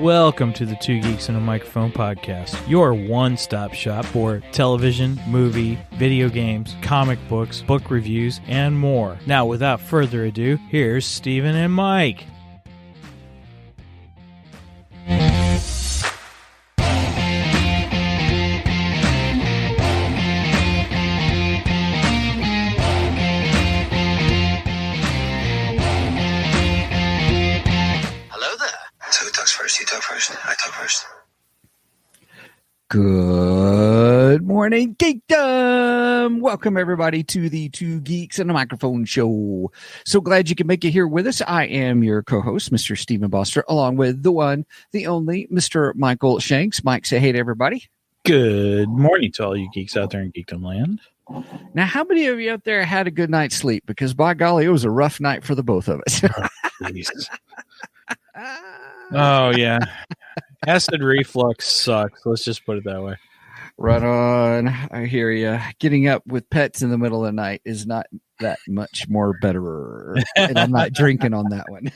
Welcome to the Two Geeks and a Microphone podcast, your one-stop shop for television, movie, video games, comic books, book reviews, and more. Now, without further ado, here's Steven and Mike. Good morning, Geekdom! Welcome, everybody, to the Two Geeks and a Microphone show. So glad you can make it here with us. I am your co-host, Mr. Stephen Boster, along with the one, the only, Mr. Michael Shanks. Mike, say hey to everybody. Good morning to all you geeks out there in Geekdom land. Now, how many of you out there had a good night's sleep? Because, by golly, it was a rough night for the both of us. Oh, yeah. Acid reflux sucks. Let's just put it that way. Right on. I hear you. Getting up with pets in the middle of the night is not that much more better. And I'm not drinking on that one.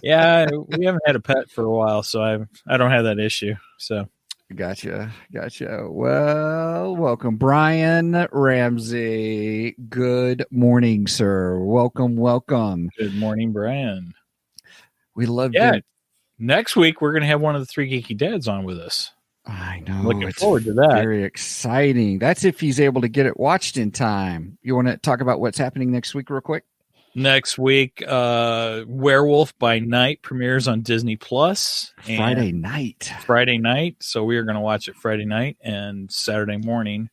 Yeah, we haven't had a pet for a while, so I don't have that issue. So Gotcha. Well, welcome, Brian Ramsey. Good morning, sir. Welcome. Good morning, Brian. We love it. Next week, we're going to have one of the three geeky dads on with us. I know. Looking forward to that. Very exciting. That's if he's able to get it watched in time. You want to talk about what's happening next week real quick? Next week, Werewolf by Night premieres on Disney Plus. Friday night. So we are going to watch it Friday night, and Saturday morning,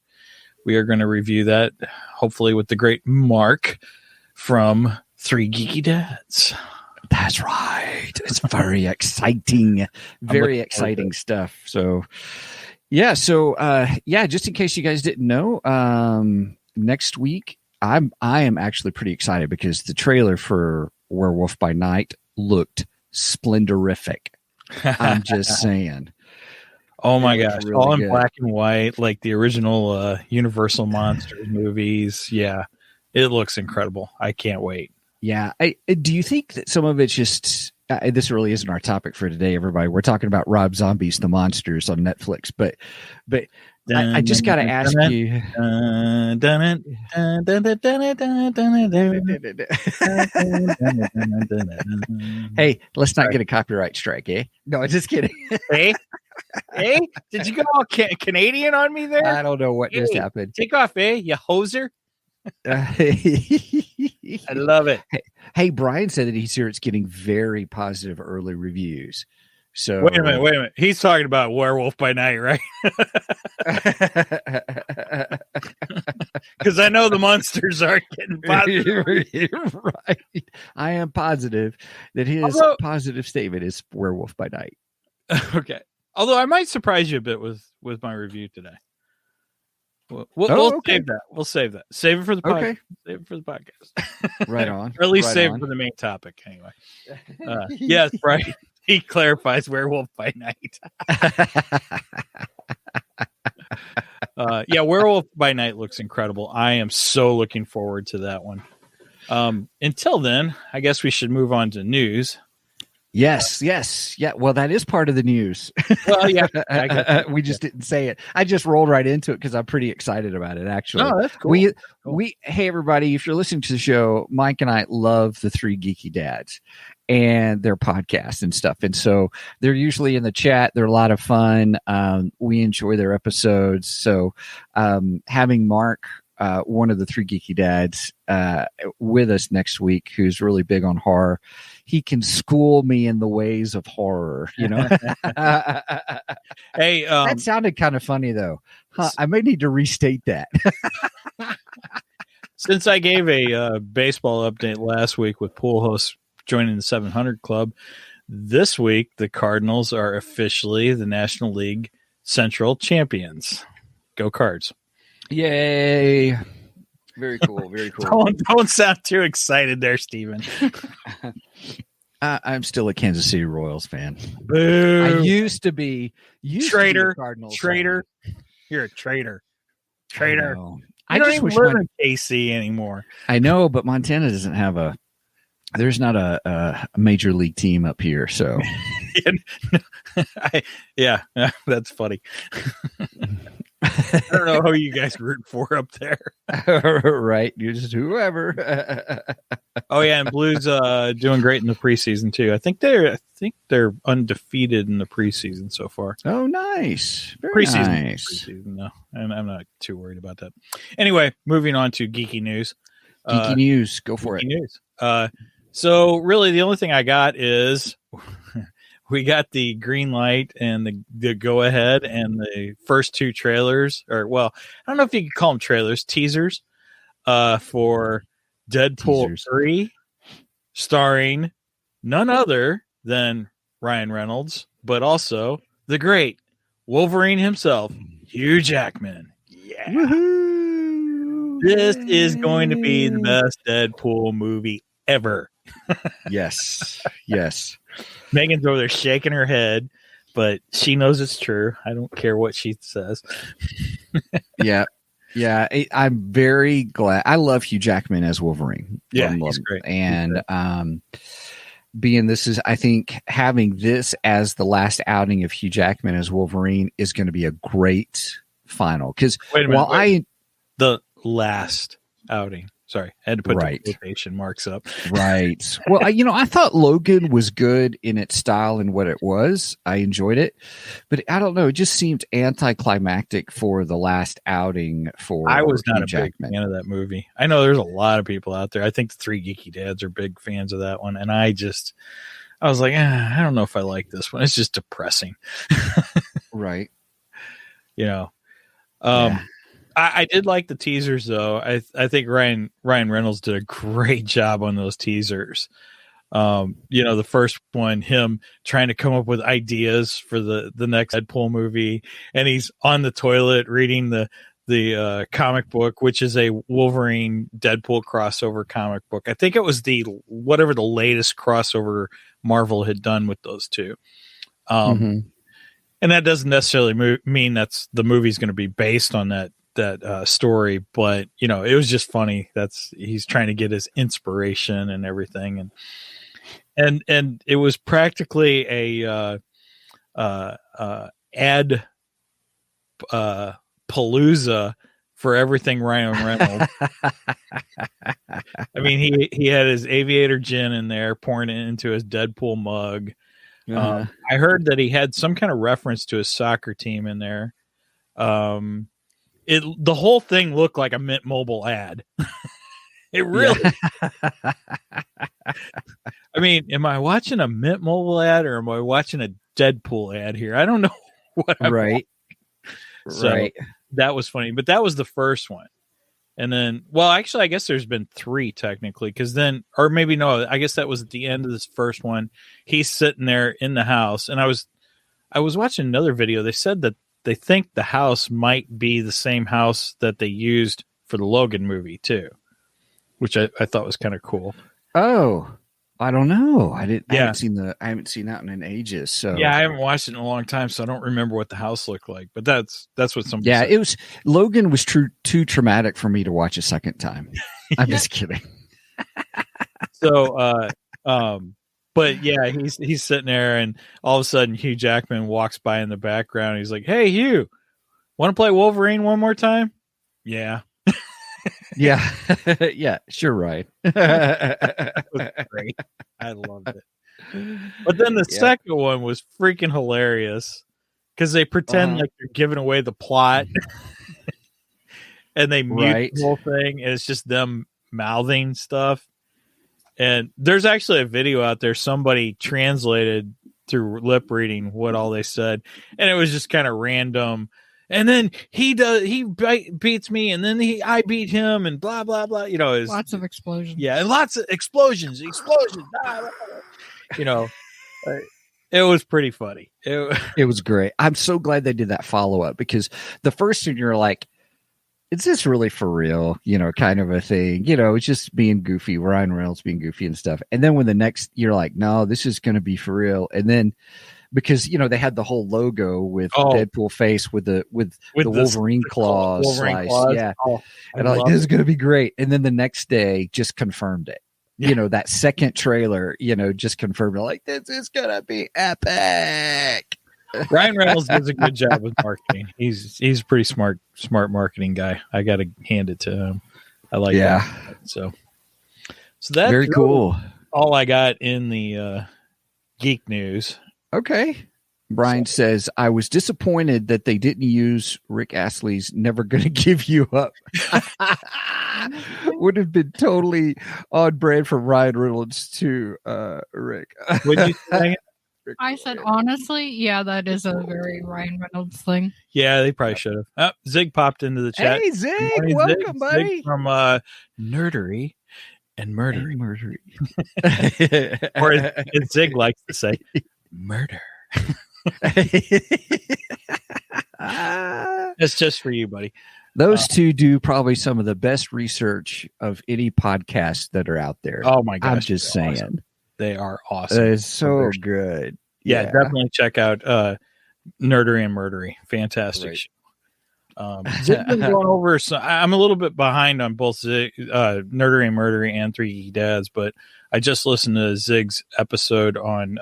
we are going to review that, hopefully with the great Mark from Three Geeky Dads. That's right. It's very exciting. Very exciting stuff. So, just in case you guys didn't know, next week, I am actually pretty excited because the trailer for Werewolf by Night looked splendorific. I'm just saying. Oh my gosh. Really all in good. Black and white, like the original Universal Monsters movies. Yeah, it looks incredible. I can't wait. Yeah. Do you think that some of it's just this really isn't our topic for today, everybody. We're talking about Rob Zombie's The Munsters on Netflix, but I just got to ask you. Hey, let's not get a copyright strike, eh? No, I'm just kidding. Hey, did you go all Canadian on me there? I don't know what just happened. Take off, you hoser. I love it. Hey, Brian said that he's here. It's getting very positive early reviews. So wait a minute. He's talking about Werewolf by Night, right? Because I know the Munsters aren't getting positive. Right. I am positive that his positive statement is Werewolf by Night. Okay. Although I might surprise you a bit with my review today. We'll save that. We'll save that. Save it for the podcast. Okay. Save it for the podcast. Right on. Or at least save it for the main topic anyway. Yes, right. He clarifies Werewolf by Night. Werewolf by Night looks incredible. I am so looking forward to that one. Until then, I guess we should move on to news. Yes. Yeah. Well, that is part of the news. Well, yeah. We just didn't say it. I just rolled right into it because I'm pretty excited about it, actually. Oh, that's cool. Hey, everybody, if you're listening to the show, Mike and I love the Three Geeky Dads and their podcast and stuff. And so they're usually in the chat. They're a lot of fun. We enjoy their episodes. So having Mark, one of the Three Geeky Dads, with us next week, who's really big on horror. He can school me in the ways of horror, you know. Hey, that sounded kind of funny though. I may need to restate that. Since I gave a baseball update last week with pool hosts joining the 700 Club, this week the Cardinals are officially the National League Central champions. Go Cards! Yay! Very cool. Don't sound too excited there, Steven. I'm still a Kansas City Royals fan. Boo. I used to be traitor. Cardinals Traitor. Fan. You're a traitor. Traitor. I don't just even wish live in KC anymore. I know, but Montana doesn't have a there's not a major league team up here, so yeah, that's funny. I don't know who you guys root for up there. Right? You're just whoever. Oh yeah, and Blues doing great in the preseason too. I think they're undefeated in the preseason so far. Oh, nice. Very nice. Preseason, no, I'm not too worried about that. Anyway, moving on to geeky news. Geeky news, go for it. News. So really, the only thing I got is we got the green light and the go ahead and the first two trailers, or well, I don't know if you could call them trailers, teasers, for Deadpool 3, starring none other than Ryan Reynolds, but also the great Wolverine himself, Hugh Jackman. Yeah. Woo-hoo. This is going to be the best Deadpool movie ever. Yes. Megan's over there shaking her head, but she knows it's true. I don't care what she says. Yeah. I'm very glad. I love Hugh Jackman as Wolverine. Yeah, he's great. And I think having this as the last outing of Hugh Jackman as Wolverine is going to be a great final. Because the last outing. Sorry, I had to put the quotation marks up. Right. Well, I thought Logan was good in its style and what it was. I enjoyed it. But I don't know. It just seemed anticlimactic for the last outing for I was not Hugh a Jackman. big fan of that movie. I know there's a lot of people out there. I think the Three Geeky Dads are big fans of that one. And I was like, I don't know if I like this one. It's just depressing. Right. Yeah. I did like the teasers, though. I think Ryan Reynolds did a great job on those teasers. The first one, him trying to come up with ideas for the next Deadpool movie, and he's on the toilet reading the comic book, which is a Wolverine Deadpool crossover comic book. I think it was whatever the latest crossover Marvel had done with those two. And that doesn't necessarily mean that's the movie's going to be based on that story, but it was just funny. He's trying to get his inspiration and everything, and it was practically a ad palooza for everything Ryan Reynolds. I mean, he had his Aviator gin in there, pouring it into his Deadpool mug. I heard that he had some kind of reference to his soccer team in there. The whole thing looked like a Mint Mobile ad. It really. Yeah. I mean, am I watching a Mint Mobile ad or am I watching a Deadpool ad here? I don't know what I'm watching. So that was funny, but that was the first one. And then, well, actually, I guess there's been 3 technically, because then, or maybe no, I guess that was at the end of this first one. He's sitting there in the house, and I was watching another video. They said that they think the house might be the same house that they used for the Logan movie too, which I thought was kind of cool. Oh, I don't know. I haven't seen that one in ages. So yeah, I haven't watched it in a long time, so I don't remember what the house looked like. But that's what somebody. Yeah, said. Logan was too traumatic for me to watch a second time. I'm just kidding. So, but yeah, he's sitting there, and all of a sudden, Hugh Jackman walks by in the background. He's like, "Hey, Hugh, want to play Wolverine one more time?" Yeah. Yeah. Yeah, sure, right. That was great. I loved it. But then the second one was freaking hilarious because they pretend like they're giving away the plot and they mute the whole thing, and it's just them mouthing stuff. And there's actually a video out there somebody translated through lip reading what all they said, and it was just kind of random. And then he beats me, and then I beat him, and blah blah blah. Lots of explosions. Yeah, and lots of explosions. Blah, blah, blah. It was pretty funny. It was great. I'm so glad they did that follow up, because the first one you're like, is this really for real? Kind of a thing. It's just being goofy, Ryan Reynolds being goofy and stuff. And then when the next, you're like, no, this is going to be for real. And then because they had the whole logo with Deadpool face with the Wolverine claws. Wolverine claws. Yeah. And I'm like, this is going to be great. And then the next day just confirmed it. that second trailer, just confirmed like this is gonna be epic. Ryan Reynolds does a good job with marketing. He's a pretty smart marketing guy. I got to hand it to him. I like that. So that's very cool. All I got in the geek news. Okay. Brian says, I was disappointed that they didn't use Rick Astley's Never Gonna Give You Up. Would have been totally on brand for Ryan Reynolds too, Rick. Would you say it? I said, honestly, yeah, that is a very Ryan Reynolds thing. Yeah, they probably should have. Oh, Zig popped into the chat. Hey, Zig, welcome, buddy. Zig from Nerdery and Murdery. Or as Zig likes to say, murder. That's just for you, buddy. Those two do probably some of the best research of any podcast that are out there. Oh my gosh. I'm just saying. Awesome. They are awesome. It's so good. Yeah, definitely check out Nerdery and Murdery. Fantastic right. show. Zig's been going over, so I'm a little bit behind on both Nerdery and Murdery and Three Geeky Dads, but I just listened to Zig's episode on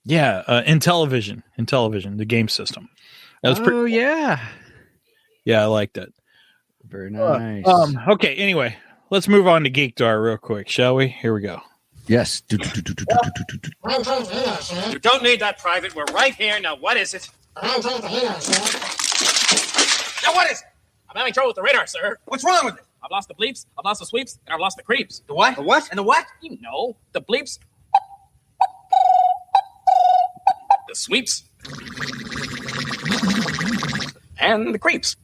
in television, the game system. That was pretty cool. Yeah, I liked it. Very nice. Okay, anyway, let's move on to Geekdar real quick, shall we? Here we go. Yes. You don't need that, Private. We're right here. Now, what is it? Now, what is it? I'm having trouble with the radar, sir. What's wrong with it? I've lost the bleeps, I've lost the sweeps, and I've lost the creeps. The what? The what? And the what? You know, the bleeps, the sweeps, and the creeps.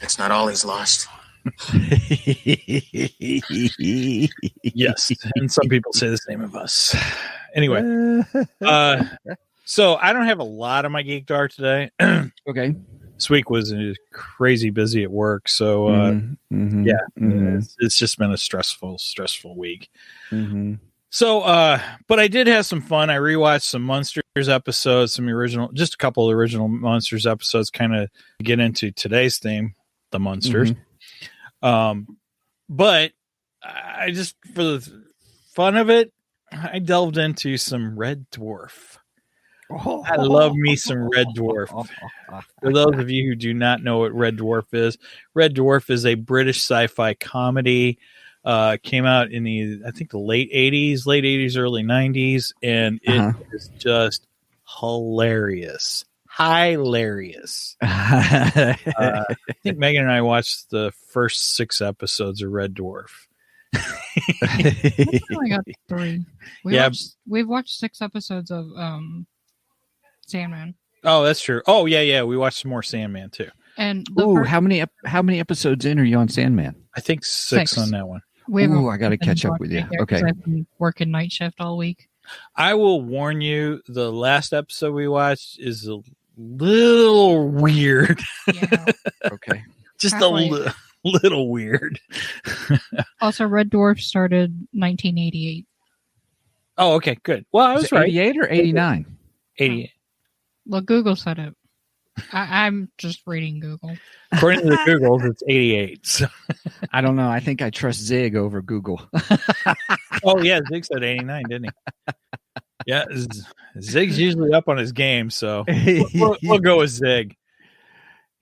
It's not all he's lost. Yes, and some people say the same of us. Anyway, so I don't have a lot of my Geekdar today. Okay. This week was crazy busy at work, so it's just been a stressful week. Mm-hmm. So, but I did have some fun. I rewatched some Munsters episodes, just a couple of original Munsters episodes, kind of get into today's theme, the Munsters. Mm-hmm. But I just, for the fun of it, I delved into some Red Dwarf. I love me some Red Dwarf. For those of you who do not know what Red Dwarf is a British sci-fi comedy. Came out in the late 80s, early 90s, and it is just hilarious. I think Megan and I watched the first 6 episodes of Red Dwarf. I only got 3. We've watched 6 episodes of Sandman. Oh, that's true. Oh, yeah. We watched some more Sandman too. And how many episodes in are you on Sandman? I think 6 on that one. I got to catch up with you. Okay. I've been working night shift all week. I will warn you, the last episode we watched is a little weird. Yeah. Okay. Just a little weird. Also, Red Dwarf started 1988. Oh, okay, good. Well, I was right. 88 or 89? 88. Well, Google said it. I'm just reading Google. According to the Googles, it's 88. So. I don't know. I think I trust Zig over Google. Oh, yeah. Zig said 89, didn't he? Yeah. Zig's usually up on his game, so we'll go with Zig.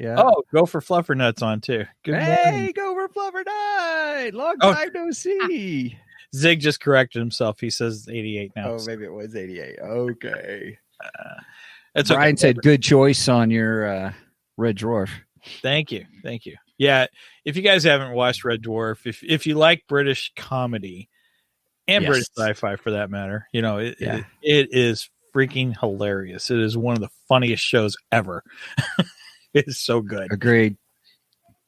Yeah. Oh, go for Fluffernuts on too. Good morning. Go for Fluffernut. Long time no see. Zig just corrected himself. He says 88 now. Oh, maybe it was 88. Okay. That's Brian okay. said good choice on your Red Dwarf. Thank you. Yeah, if you guys haven't watched Red Dwarf, if you like British comedy and British sci-fi for that matter, it is freaking hilarious. It is one of the funniest shows ever. It is so good. Agreed.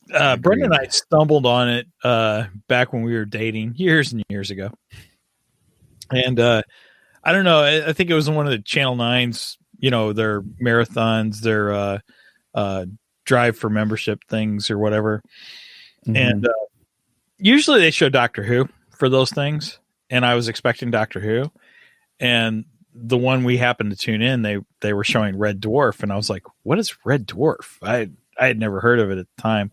Brenda and I stumbled on it back when we were dating years and years ago. And I don't know. I think it was one of the Channel 9's, their marathons, their drive for membership things or whatever. Mm-hmm. And usually they show Doctor Who for those things. And I was expecting Doctor Who. And the one we happened to tune in, they were showing Red Dwarf. And I was like, what is Red Dwarf? I had never heard of it at the time.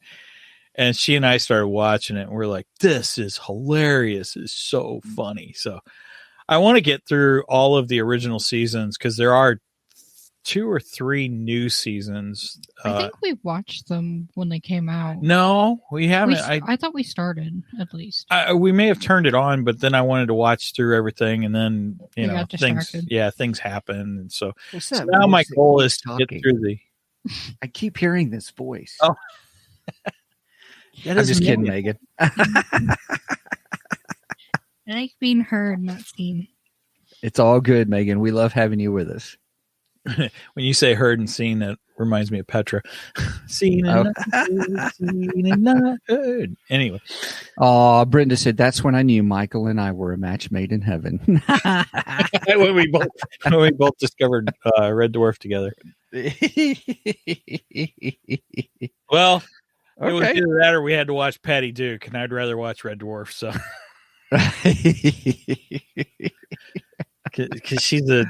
And she and I started watching it, and we're like, this is hilarious. It's so funny. So I want to get through all of the original seasons because there are 2 or 3 new seasons. I think we watched them when they came out. No, we haven't. I thought we started, at least. We may have turned it on, but then I wanted to watch through everything, and then, things happen. And so now my goal is to get through the... I keep hearing this voice. Oh. I'm just kidding, Megan. I like being heard, not seen. It's all good, Megan. We love having you with us. When you say heard and seen, that reminds me of Petra. Seen and not heard. Anyway. Brenda said, that's when I knew Michael and I were a match made in heaven. when we both discovered Red Dwarf together. Well, it was either that or we had to watch Patty Duke, and I'd rather watch Red Dwarf. So, because she's a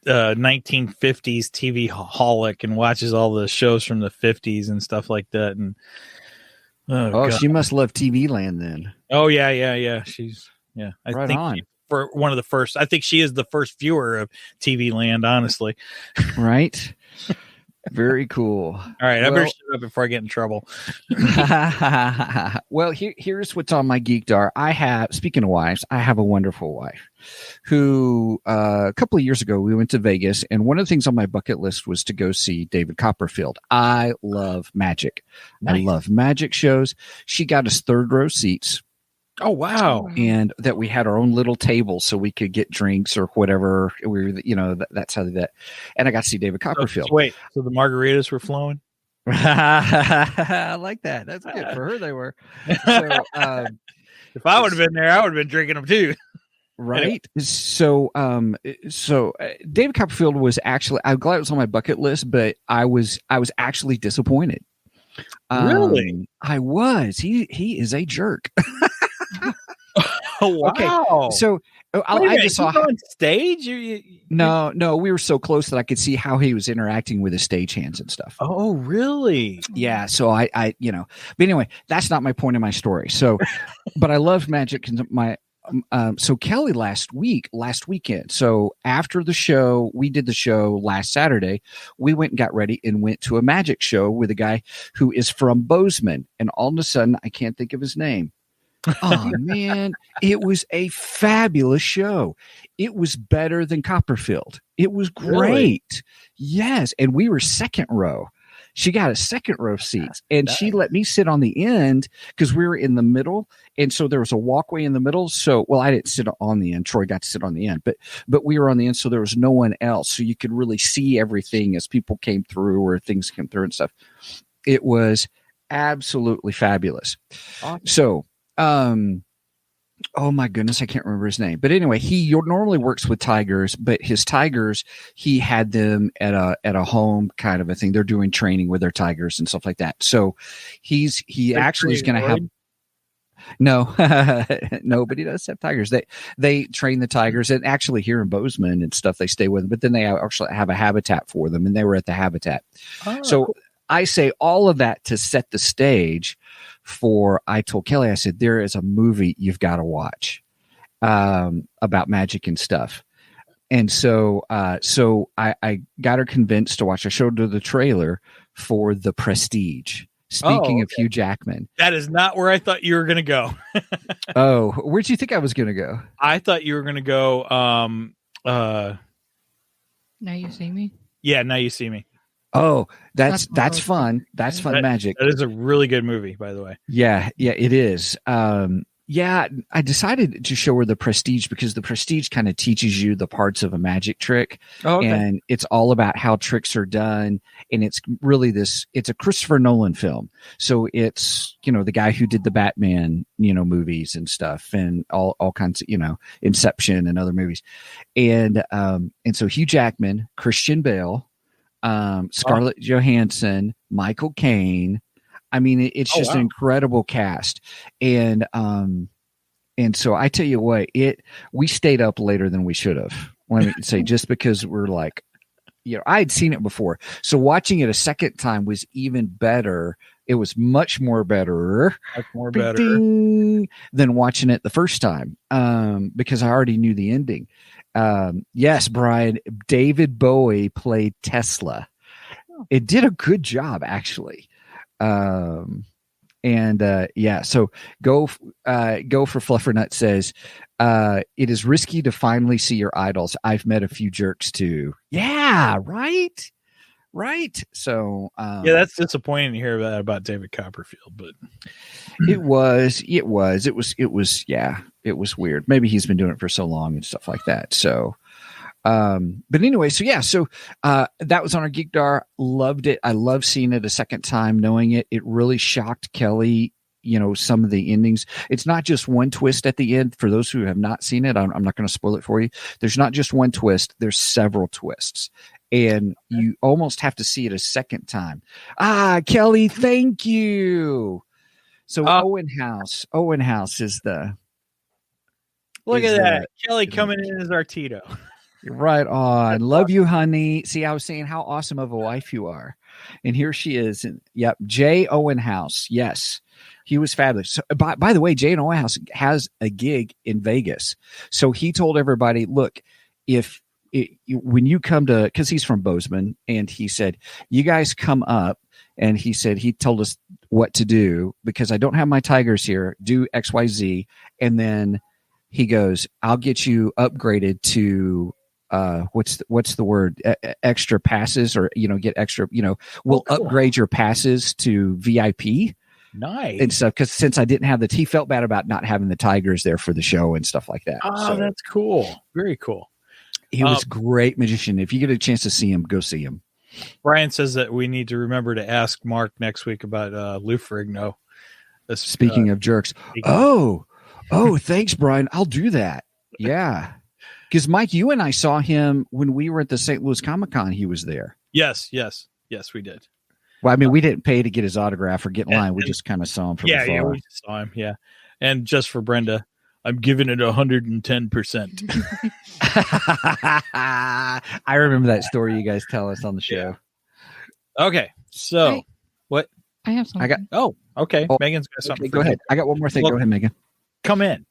1950s TV holic and watches all the shows from the 50s and stuff like that. And she must love TV Land then. Oh yeah. She's I right think on. For one of the first, I think she is the first viewer of TV Land. Honestly, right. Very cool. All right, I better shut up before I get in trouble. Well, here's what's on my Geekdar. Speaking of wives, I have a wonderful wife who a couple of years ago we went to Vegas, and one of the things on my bucket list was to go see David Copperfield. I love magic. Nice. I love magic shows. She got us third row seats. Oh, wow. And that we had our own little table so we could get drinks or whatever. We were, that's how that. And I got to see David Copperfield. So the margaritas were flowing? I like that. That's good. For her, they were. So, if I would have been there, I would have been drinking them too. Right. Anyway. So David Copperfield was actually, I'm glad it was on my bucket list, but I was actually disappointed. Really? I was. He is a jerk. Oh, wow. Okay, so I just saw on stage. No, we were so close that I could see how he was interacting with his stagehands and stuff. Oh, really? Yeah. So I but anyway, that's not my point in my story. So, but I love magic. So Kelly last weekend. So after the show, we did the show last Saturday. We went and got ready and went to a magic show with a guy who is from Bozeman. And all of a sudden, I can't think of his name. Oh man, it was a fabulous show. It was better than Copperfield. It was great. Really? Yes. And we were second row. She got a second row seats, and she let me sit on the end because we were in the middle. And so there was a walkway in the middle. So, I didn't sit on the end. Troy got to sit on the end, but we were on the end. So there was no one else. So you could really see everything as people came through or things came through and stuff. It was absolutely fabulous. Awesome. So, oh my goodness, I can't remember his name. But anyway, he normally works with tigers, but his tigers, he had them at a home kind of a thing. They're doing training with their tigers and stuff like that. So he actually is going to have. No, nobody does have tigers. They train the tigers, and actually here in Bozeman and stuff, they stay with them. But then they actually have a habitat for them, and they were at the habitat. Oh, so cool. I say all of that to set the stage for. I told Kelly, I said, there is a movie you've got to watch about magic and stuff. And so I got her convinced to watch. I showed her the trailer for The Prestige. Speaking of Hugh Jackman. That is not where I thought you were going to go. Oh, where'd you think I was going to go? I thought you were going to go. Now You See Me? Yeah, Now You See Me. Oh, that's fun. That's fun magic. That is a really good movie, by the way. Yeah, it is. Yeah, I decided to show her The Prestige because The Prestige kind of teaches you the parts of a magic trick. Oh, okay. And it's all about how tricks are done. And it's really it's a Christopher Nolan film. So it's, the guy who did the Batman, movies and stuff and all kinds of, Inception and other movies. And so Hugh Jackman, Christian Bale, Scarlett Johansson, Michael Caine. I mean, it's just an incredible cast. And so I tell you what, we stayed up later than we should have. Let me say, just because we're like, I had seen it before. So watching it a second time was even better. It was much more better. Much more better. Than watching it the first time. Because I already knew the ending. Yes, Brian, David Bowie played Tesla. It did a good job, actually. So go for Fluffernut says, it is risky to finally see your idols. I've met a few jerks too. Yeah, right. So that's disappointing to hear that about David Copperfield, but it was weird. Maybe he's been doing it for so long and stuff like that. So but anyway, so that was on our Geekdar. Loved it. I love seeing it a second time, knowing it. It really shocked Kelly. Some of the endings. It's not just one twist at the end. For those who have not seen it, I'm not going to spoil it for you. There's not just one twist. There's several twists. And you almost have to see it a second time. Kelly, thank you. So Owen House is the. Look at that. Kelly coming in as our Tito. You're right on. Love you, honey. See, I was saying how awesome of a wife you are. And here she is. Yep. Jay Owen House. Yes. He was fabulous. So, by the way, Jay Owen House has a gig in Vegas. So he told everybody, look, when you come to, because he's from Bozeman, and he said, you guys come up, and he said, he told us what to do because I don't have my Tigers here. Do XYZ. And then he goes, I'll get you upgraded to what's the word? Extra passes, or get extra, we'll upgrade your passes to VIP. Nice. And stuff, because since I didn't have he felt bad about not having the Tigers there for the show and stuff like that. Oh, that's cool. Very cool. He was a great magician. If you get a chance to see him, go see him. Brian says that we need to remember to ask Mark next week about Lou Ferrigno. Speaking of jerks. Oh, thanks, Brian. I'll do that. Yeah. Because Mike, you and I saw him when we were at the St. Louis Comic-Con. He was there. Yes, we did. Well, I mean, we didn't pay to get his autograph or get in line. We just kind of saw him from afar. Yeah, we just saw him. Yeah, and just for Brenda, I'm giving it 110%. I remember that story you guys tell us on the show. Yeah. Okay, so what? I have something. Okay. Megan's got something. Okay, go ahead. I got one more thing. Go ahead, Megan. Come in.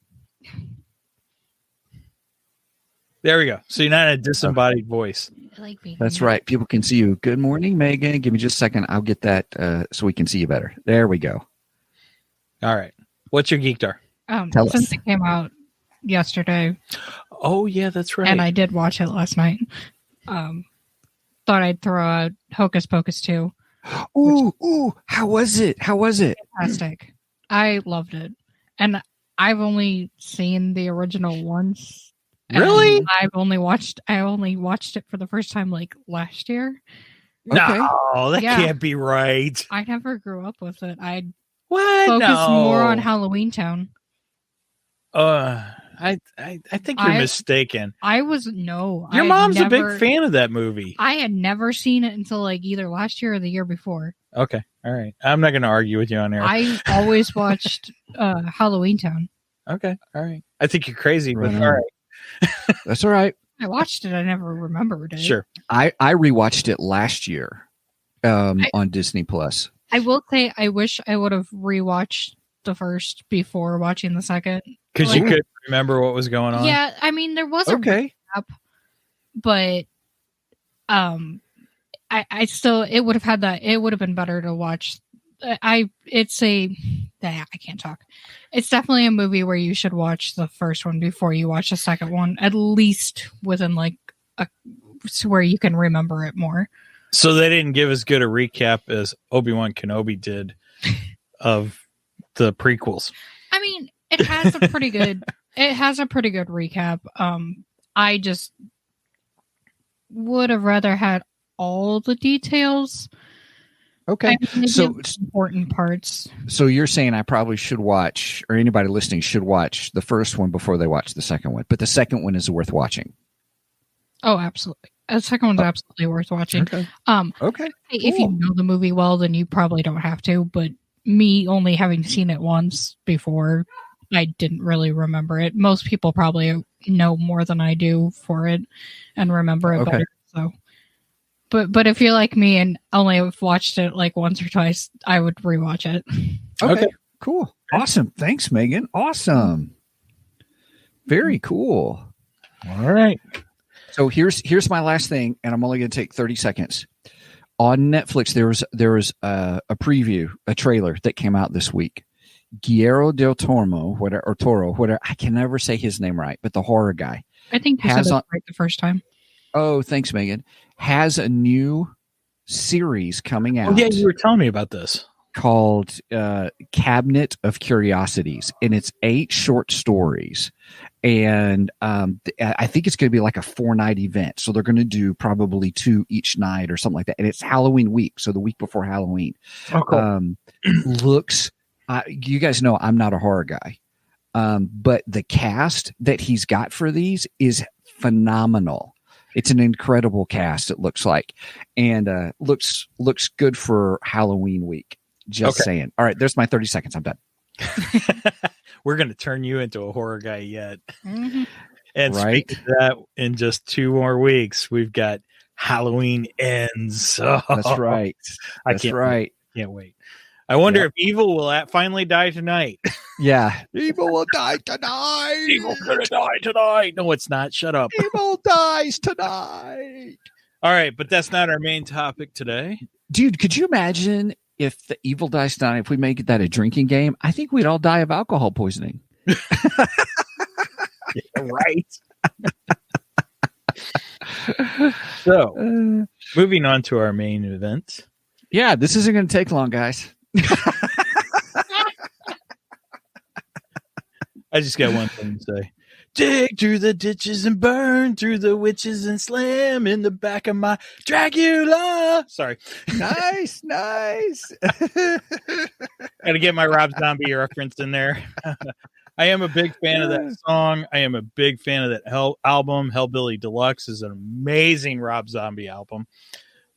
There we go. So you're not a disembodied voice. I like being That's right. People can see you. Good morning, Megan. Give me just a second. I'll get that so we can see you better. There we go. All right. What's your Geekdar? Tell since us. it came out yesterday. Oh, yeah, that's right. And I did watch it last night. Thought I'd throw out Hocus Pocus 2. Ooh. How was it? Fantastic. I loved it. And I've only seen the original once. Really? I only watched it for the first time last year. No, that can't be right. I never grew up with it. I'd focus more on Halloween Town. I think you're mistaken. Your mom's a big fan of that movie. I had never seen it until either last year or the year before. Okay. All right. I'm not going to argue with you on air. I always watched Halloween Town. Okay. All right. I think you're crazy, but all right. That's all right. I watched it. I never remembered it. Sure. I rewatched it last year on Disney Plus. I will say I wish I would have rewatched the first before watching the second. Because you couldn't remember what was going on? Yeah, I mean, there was a recap, but I still, it would have had that, it would have been better to watch. I can't talk. It's definitely a movie where you should watch the first one before you watch the second one, at least within where you can remember it more. So they didn't give as good a recap as Obi-Wan Kenobi did of the prequels. I mean, it has a pretty good recap. I just would have rather had all the details. Okay. So important parts. So you're saying I probably should watch, or anybody listening should watch the first one before they watch the second one, but the second one is worth watching. Oh, absolutely. The second one's absolutely worth watching. Okay. Okay. If you know the movie well, then you probably don't have to, but me only having seen it once before, I didn't really remember it. Most people probably know more than I do for it and remember it better. So But if you're like me and only have watched it like once or twice, I would rewatch it. Okay. Cool. Awesome. Thanks, Megan. Awesome. Very cool. All right. So here's my last thing, and I'm only going to take 30 seconds. On Netflix, there was a preview, a trailer that came out this week. Guillermo del Toro, whatever. I can never say his name right, but the horror guy. I think you said it right the first time. Oh, thanks, Megan. Has a new series coming out. Oh, yeah, you were telling me about this. Called Cabinet of Curiosities, and it's 8 short stories. And I think it's going to be like a 4-night event. So they're going to do probably 2 each night or something like that. And it's Halloween week, so the week before Halloween. Oh, cool. Looks, you guys know I'm not a horror guy, but the cast that he's got for these is phenomenal. It's an incredible cast, it looks like, and looks good for Halloween week. Just saying. All right, there's my 30 seconds. I'm done. We're going to turn you into a horror guy yet. Mm-hmm. And speaking of that, in just 2 more weeks, we've got Halloween Ends. Oh, that's right. Can't wait. I wonder if evil will finally die tonight. Yeah. Evil will die tonight. Evil's going to die tonight. No, it's not. Shut up. Evil dies tonight. All right, but that's not our main topic today. Dude, could you imagine if the evil dies tonight, if we make that a drinking game? I think we'd all die of alcohol poisoning. Yeah, right. So, moving on to our main event. Yeah, this isn't going to take long, guys. I just got one thing to say. Dig through the ditches and burn through the witches and slam in the back of my Dracula. Sorry. Nice. Got to get my Rob Zombie reference in there. I am a big fan of that song. I am a big fan of that album. Hellbilly Deluxe is an amazing Rob Zombie album.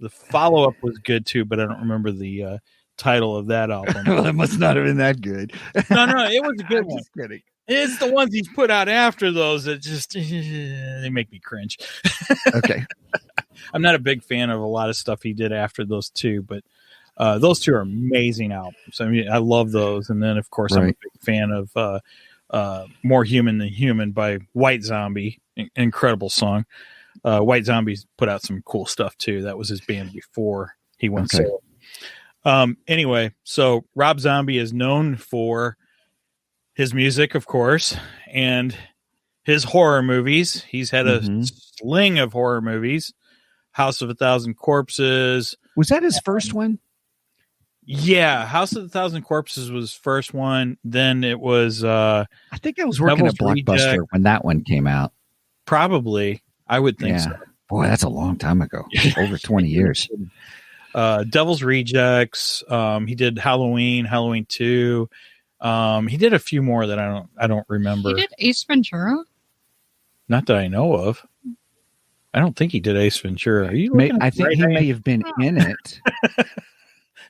The follow-up was good too, but I don't remember the title of that album. Well, it must not have been that good. No, it was a good one. Just kidding. It's the ones he's put out after those that just they make me cringe. Okay. I'm not a big fan of a lot of stuff he did after those two, but those two are amazing albums. I mean, I love those. And then, of course, I'm a big fan of More Human Than Human by White Zombie. Incredible song. White Zombie's put out some cool stuff too. That was his band before he went solo. Anyway, so Rob Zombie is known for his music, of course, and his horror movies. He's had a sling of horror movies. House of a Thousand Corpses. Was that his first one? Yeah, House of a Thousand Corpses was first one. Then it was I think I was working at Blockbuster when that one came out. Probably. I would think so. Boy, that's a long time ago. Over 20 years. Devil's Rejects. He did Halloween 2. He did a few more that I don't remember. He did Ace Ventura? Not that I know of. I don't think he did Ace Ventura. I think he may have been in it.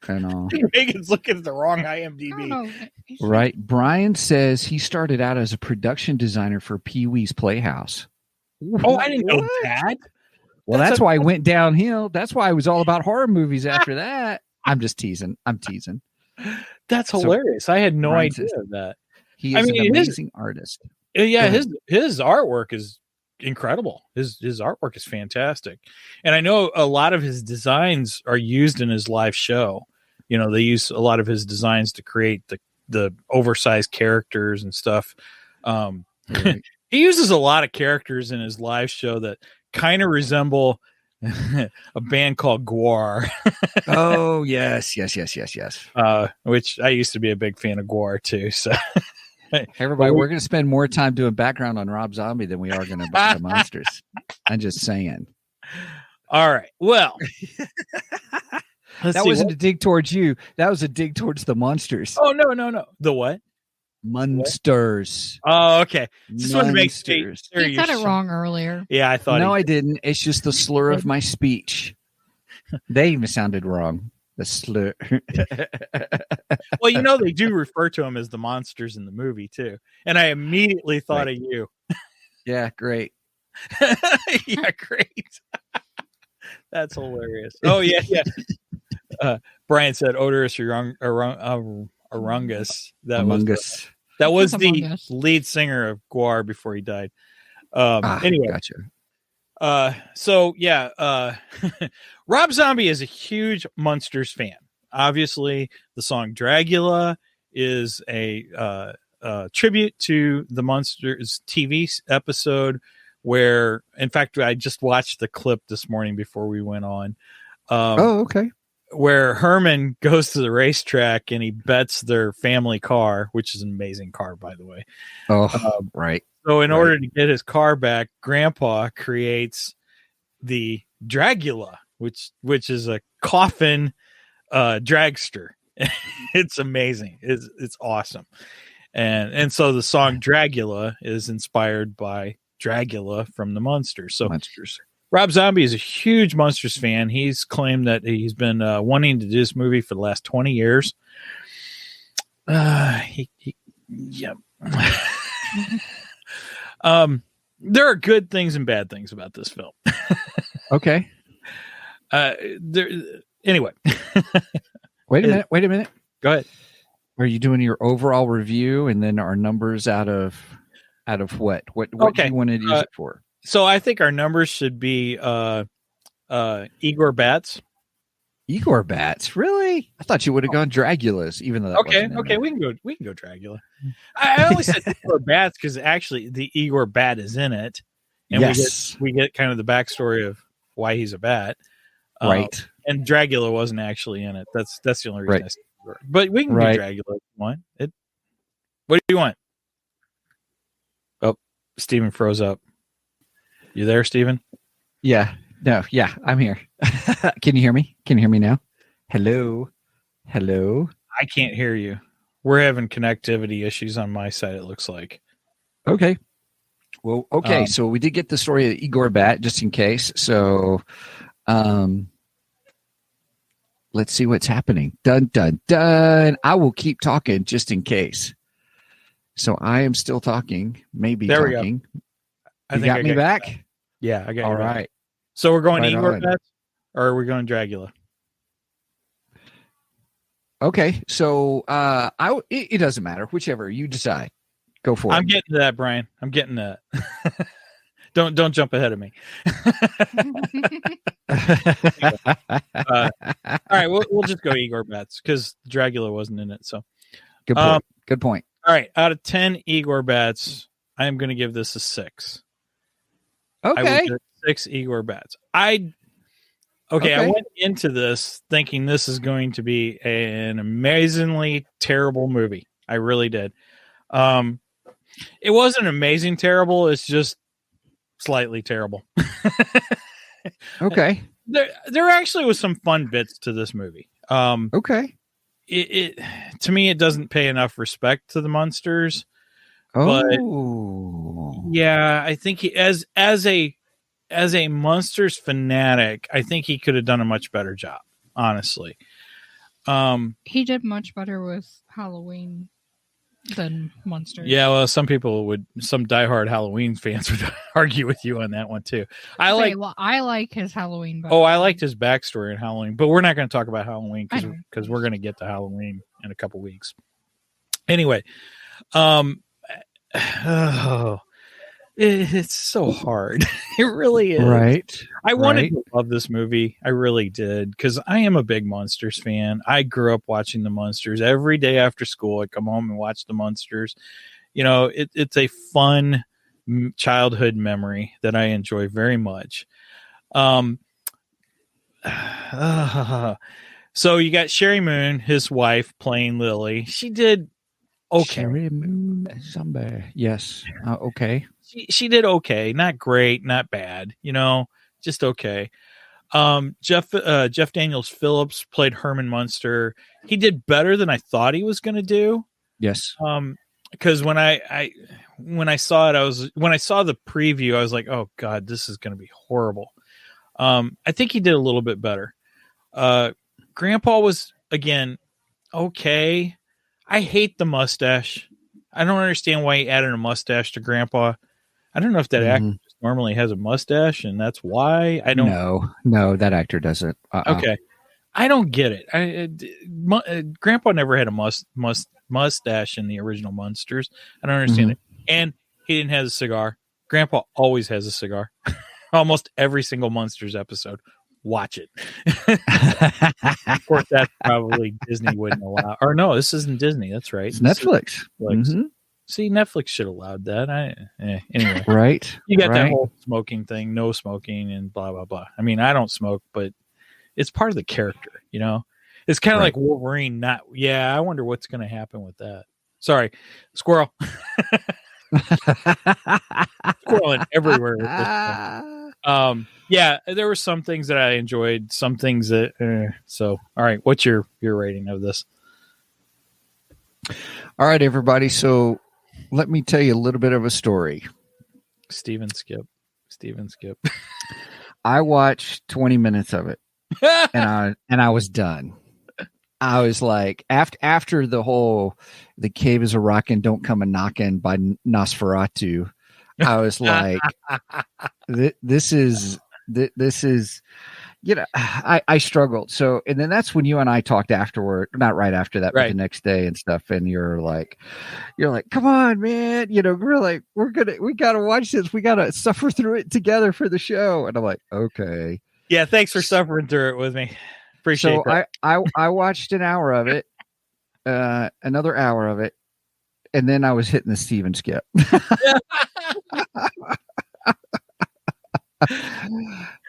I know. Megan's looking at the wrong IMDb. Right. Brian says he started out as a production designer for Pee-wee's Playhouse. Oh, I didn't know that. Well, that's why I went downhill. That's why I was all about horror movies after that. I'm just teasing. That's hilarious. I had no idea of that. He is an amazing artist. Yeah, his artwork is incredible. His artwork is fantastic. And I know a lot of his designs are used in his live show. You know, they use a lot of his designs to create the oversized characters and stuff. He uses a lot of characters in his live show that kind of resemble a band called Gwar. Oh, yes. Which I used to be a big fan of Gwar too. So, hey, everybody, we're going to spend more time doing background on Rob Zombie than we are going to about the Munsters. I'm just saying. All right. Well, that wasn't a dig towards you. That was a dig towards the Munsters. Oh, no. The what? Munsters. Oh, okay. Just want to make sure. You said it wrong earlier. Yeah, I thought. No, I didn't. It's just the slur of my speech. They even sounded wrong. The slur. Well, you know, they do refer to them as the monsters in the movie too, and I immediately thought of you. Yeah, great. Yeah, great. That's hilarious. Oh yeah, yeah. Brian said odorous Arungus. Among Us. That was Among the Us. lead singer of Guar before he died. Anyway, Gotcha. so yeah, Rob Zombie is a huge Munsters fan. Obviously, the song Dragula is a tribute to the Munsters TV episode where, in fact, I just watched the clip this morning before we went on. Okay. Where Herman goes to the racetrack and he bets their family car, which is an amazing car, by the way. Right. So in order to get his car back, Grandpa creates the Dragula, which is a coffin dragster. It's amazing. It's awesome. And so the song Dragula is inspired by Dragula from the Munsters. So Munsters. Rob Zombie is a huge Munsters fan. He's claimed that he's been wanting to do this movie for the last 20 years. Yeah. There are good things and bad things about this film. Okay. Anyway. Wait a minute. Go ahead. Are you doing your overall review and then our numbers out of what? What do you want to use it for? So I think our numbers should be Igor Bats. Igor Bats, really? I thought you would have gone Dragulas, even though that wasn't in there. we can go Dragula. I only said Igor Bats because actually the Igor Bat is in it, and we get kind of the backstory of why he's a bat, right? And Dragula wasn't actually in it. That's the only reason I said Igor. But we can do Dragula if you want. What do you want? Oh, Steven froze up. You there, Steven? Yeah. No. Yeah, I'm here. Can you hear me? Can you hear me now? Hello. I can't hear you. We're having connectivity issues on my side, it looks like. Okay. Well, okay. So we did get the story of Igor Bat, just in case. So let's see what's happening. Dun, dun, dun. I will keep talking just in case. So I am still talking, maybe there talking. We go. You got me back? Yeah, I got you. All back. right. So we're going Igor Bats, or are we going Dragula? Okay. So it doesn't matter. Whichever you decide. Go for it. I'm getting to that, Brian. I'm getting to that. Don't jump ahead of me. All right, we'll just go Igor Bats because Dragula wasn't in it. So good point. Good point. All right, out of 10 Igor Bats, I am going to give this a 6. Okay. I would give 6 Igor Bats. I went into this thinking this is going to be an amazingly terrible movie. I really did. It wasn't amazing terrible. It's just slightly terrible. Okay. There actually was some fun bits to this movie. Okay. It to me, it doesn't pay enough respect to the Munsters. Oh. But yeah, I think as a Munsters fanatic, I think he could have done a much better job, honestly. He did much better with Halloween than Munsters. Yeah, well, some diehard Halloween fans would argue with you on that one too. I like his Halloween better. Oh, I liked his backstory in Halloween, but we're not going to talk about Halloween because we're going to get to Halloween in a couple weeks. Anyway, it's so hard. It really is. Right. I wanted to love this movie. I really did because I am a big Munsters fan. I grew up watching the Munsters every day after school. I'd come home and watch the Munsters. You know, it's a fun childhood memory that I enjoy very much. So you got Sherry Moon, his wife, playing Lily. She did okay. Sherry Moon, somebody. Yes. Okay. She did okay. Not great, not bad. You know, just okay. Jeff Daniels Phillips played Herman Munster. He did better than I thought he was going to do. Yes. Because when I saw it, when I saw the preview, I was like, oh God, this is going to be horrible. I think he did a little bit better. Grandpa was, again, okay. I hate the mustache. I don't understand why he added a mustache to Grandpa. I don't know if that actor just normally has a mustache, and that's why I don't. No, that actor doesn't. Okay, I don't get it. Grandpa never had a mustache in the original Munsters. I don't understand it. And he didn't have a cigar. Grandpa always has a cigar. Almost every single Munsters episode. Watch it. Of course, that's probably Disney wouldn't allow. Or no, this isn't Disney. That's right. It's Netflix. See, Netflix should have allowed that. Anyway, right? You got that whole smoking thing, no smoking, and blah blah blah. I mean, I don't smoke, but it's part of the character. You know, it's kind of like Wolverine. Not, yeah. I wonder what's going to happen with that. Sorry, squirrel. Squirreling everywhere with this. Yeah, there were some things that I enjoyed, some things that so all right, what's your rating of this? All right, everybody, so let me tell you a little bit of a story. Steven Skip. I watched 20 minutes of it and I was done. I was like, after the cave is a rockin', don't come a knockin' by Nosferatu. I was like, this is, you know, I struggled. So, and then that's when you and I talked afterward, not right after that, but the next day and stuff. And you're like, come on, man. You know, we got to watch this. We got to suffer through it together for the show. And I'm like, okay. Yeah. Thanks for suffering through it with me. Appreciate that. I watched an hour of it, another hour of it, and then I was hitting the Steven Skip.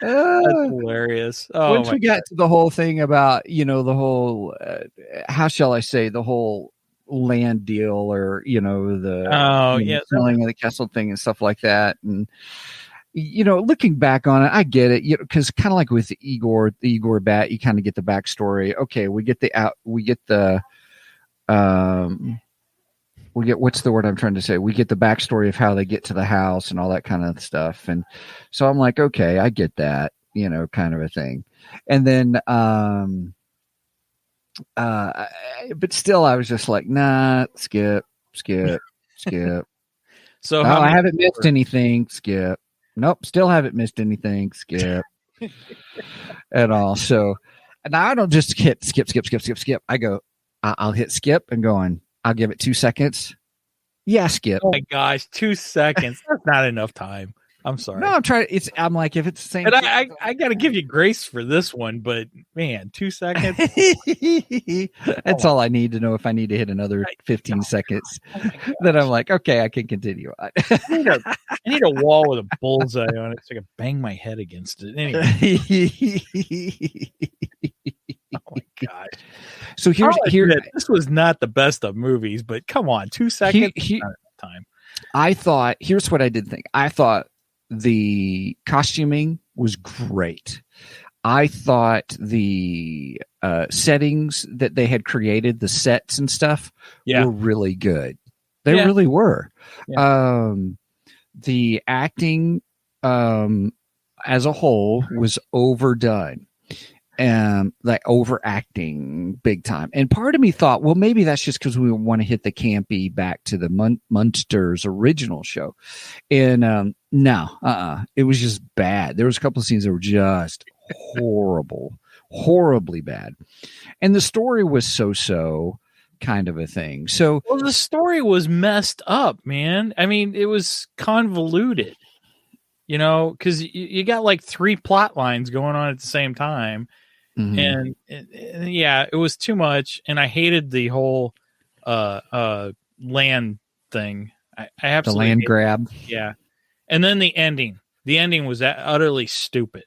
That's hilarious. Once we got to the whole thing about, you know, the whole, how shall I say, the whole land deal, or, you know, the selling of the castle thing and stuff like that. And, you know, looking back on it, I get it, you know, because kind of like with the Igor Bat, you kind of get the backstory. Okay, we get what's the word I'm trying to say? We get the backstory of how they get to the house and all that kind of stuff. And so I'm like, okay, I get that, you know, kind of a thing. And then, but still I was just like, nah, skip. So I haven't missed anything. Skip. Nope. Still haven't missed anything. Skip. At all. So now I don't just hit skip. I go, I'll hit skip and going, I'll give it 2 seconds. Yeah, skip. Oh my gosh, 2 seconds. That's not enough time. I'm sorry. No, I'm trying. I'm like, if it's the same. And I got to give you grace for this one, but man, 2 seconds. That's all I need to know if I need to hit another 15 seconds. Then I'm like, okay, I can continue. I need a wall with a bullseye on it so I can bang my head against it. Anyway. Oh my gosh. So this was not the best of movies, but come on, 2 seconds. Time. I thought, here's what I did think. I thought the costuming was great. I thought the settings that they had created, the sets and stuff, were really good. They really were. Yeah. The acting as a whole was overdone. Like overacting big time. And part of me thought, well, maybe that's just because we want to hit the campy back to the Munsters original show. And no, it was just bad. There was a couple of scenes that were just horribly bad. And the story was so kind of a thing. So, well, the story was messed up, man. I mean, it was convoluted, you know, because you got like 3 plot lines going on at the same time. Mm-hmm. And it was too much. And I hated the whole land thing. I absolutely the land grab. Yeah. And then the ending was utterly stupid.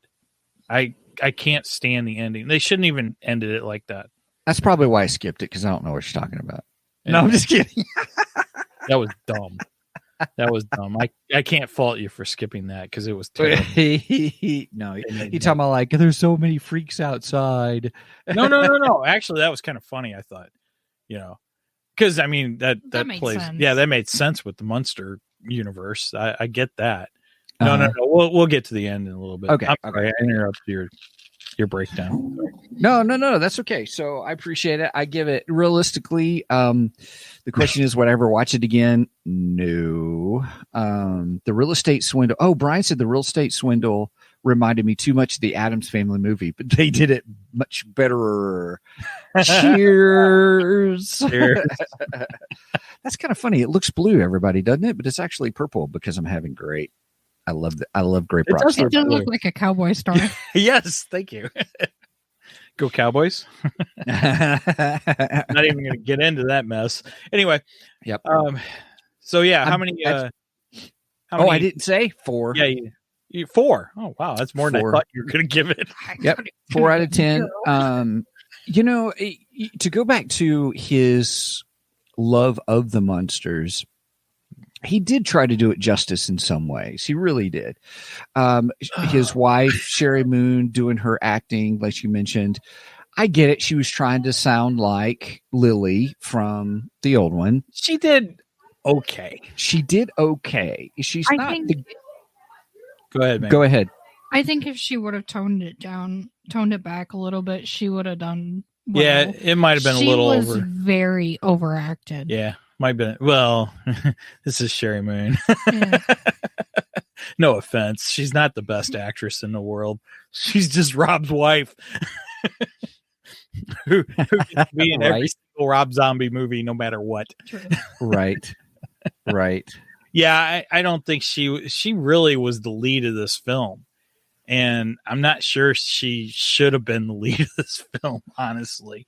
I can't stand the ending. They shouldn't even ended it like that. That's probably why I skipped it, because I don't know what you're talking about. No, I'm just kidding. That was dumb. I can't fault you for skipping that because it was terrible. No, you talking about like there's so many freaks outside. No. Actually, that was kind of funny. I thought, you know, because I mean that plays. Sense. Yeah, that made sense with the Munster universe. I get that. No. We'll get to the end in a little bit. Okay. I'm sorry, I interrupted your. your breakdown. No. That's okay. So I appreciate it. I give it realistically. The question is, would I ever watch it again? No. The Real Estate Swindle. Oh, Brian said the Real Estate Swindle reminded me too much of the Addams Family movie, but they did it much better. Cheers. That's kind of funny. It looks blue, everybody, doesn't it? But it's actually purple because I'm having grape. I love grape rock. It does look like a cowboy star. Yes, thank you. Go Cowboys. Not even going to get into that mess. Anyway. Yep. So yeah, how many? I didn't say 4. Yeah, you 4. Oh wow, that's more than I thought you were going to give it. Yep, 4 out of 10. To go back to his love of the Munsters, he did try to do it justice in some ways. He really did. His wife, Sherry Moon, doing her acting, like you mentioned. I get it. She was trying to sound like Lily from the old one. She did okay. She's not. Go ahead, man. Go ahead. I think if she would have toned it back a little bit, she would have done well. Yeah, it might have been a little over. She was very overacted. Yeah, might have been. Well, this is Sherry Moon. Yeah. No offense. She's not the best actress in the world. She's just Rob's wife. who can be in every single Rob Zombie movie, no matter what. True. Right. Yeah, I don't think she really was the lead of this film. And I'm not sure she should have been the lead of this film, honestly.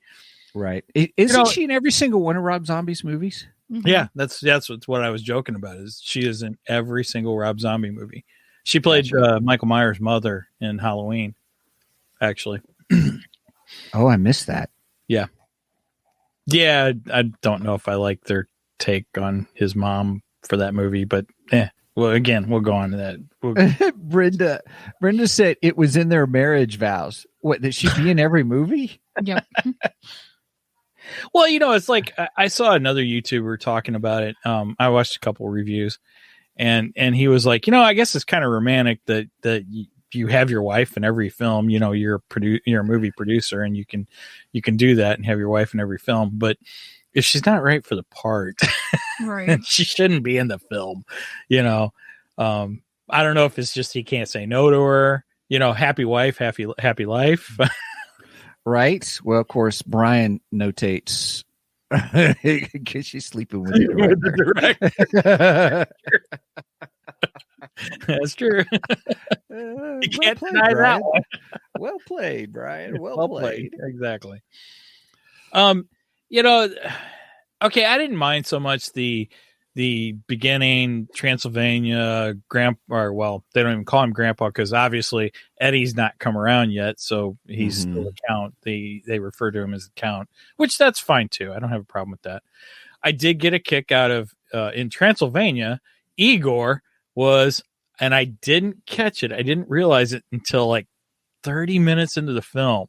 Right. Isn't she in every single one of Rob Zombie's movies? Mm-hmm. Yeah, that's what I was joking about. Is she is in every single Rob Zombie movie. She played Michael Myers' mother in Halloween, actually. Oh, I missed that. Yeah. Yeah, I don't know if I like their take on his mom for that movie, but well, again, we'll go on to that. Brenda said it was in their marriage vows. What, that she'd be in every movie? Yep. Well, it's like I saw another YouTuber talking about it. I watched a couple of reviews, and he was like, I guess it's kind of romantic that you have your wife in every film. You're a movie producer, and you can do that and have your wife in every film. But if she's not right for the part, right, she shouldn't be in the film. I don't know if it's just he can't say no to her. Happy wife, happy life. Right. Well, of course, Brian notates because she's sleeping with the director. That's true. You can't deny that one. Well played, Brian. Well played. Exactly. Okay, I didn't mind so much the beginning Transylvania grandpa, well, they don't even call him grandpa because obviously Eddie's not come around yet, so he's still a count. They refer to him as a count, which that's fine too. I don't have a problem with that. I did get a kick out of in Transylvania, Igor was, and I didn't catch it. I didn't realize it until like 30 minutes into the film.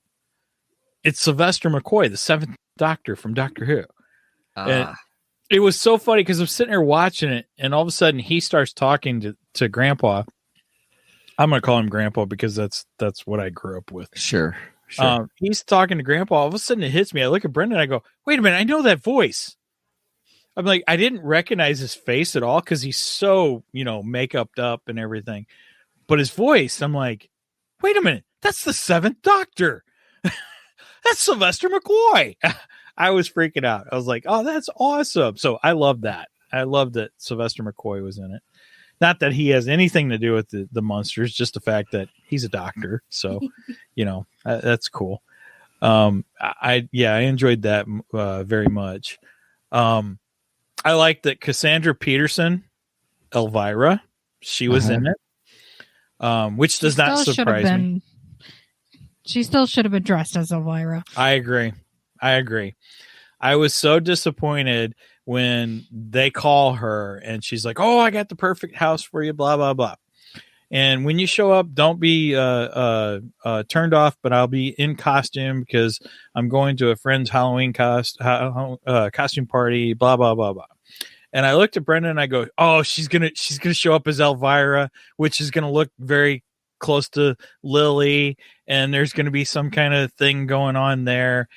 It's Sylvester McCoy, the 7th Doctor from Doctor Who. And it was so funny because I'm sitting there watching it, and all of a sudden he starts talking to Grandpa. I'm going to call him Grandpa because that's what I grew up with. Sure. He's talking to Grandpa. All of a sudden it hits me. I look at Brendan and I go, wait a minute, I know that voice. I'm like, I didn't recognize his face at all because he's so, make-upped up and everything. But his voice, I'm like, wait a minute, that's the 7th Doctor. That's Sylvester McCoy. I was freaking out. I was like, oh, that's awesome. So I love that. I love that Sylvester McCoy was in it. Not that he has anything to do with the Munsters, just the fact that he's a doctor. So, that's cool. I enjoyed that very much. I like that Cassandra Peterson, Elvira, she was in it, which does not surprise me. She still should have been dressed as Elvira. I agree. I was so disappointed when they call her and she's like, oh, I got the perfect house for you, blah, blah, blah. And when you show up, don't be turned off, but I'll be in costume because I'm going to a friend's Halloween costume party, blah, blah, blah, blah. And I looked at Brenda and I go, oh, she's gonna show up as Elvira, which is gonna look very close to Lily, and there's going to be some kind of thing going on there.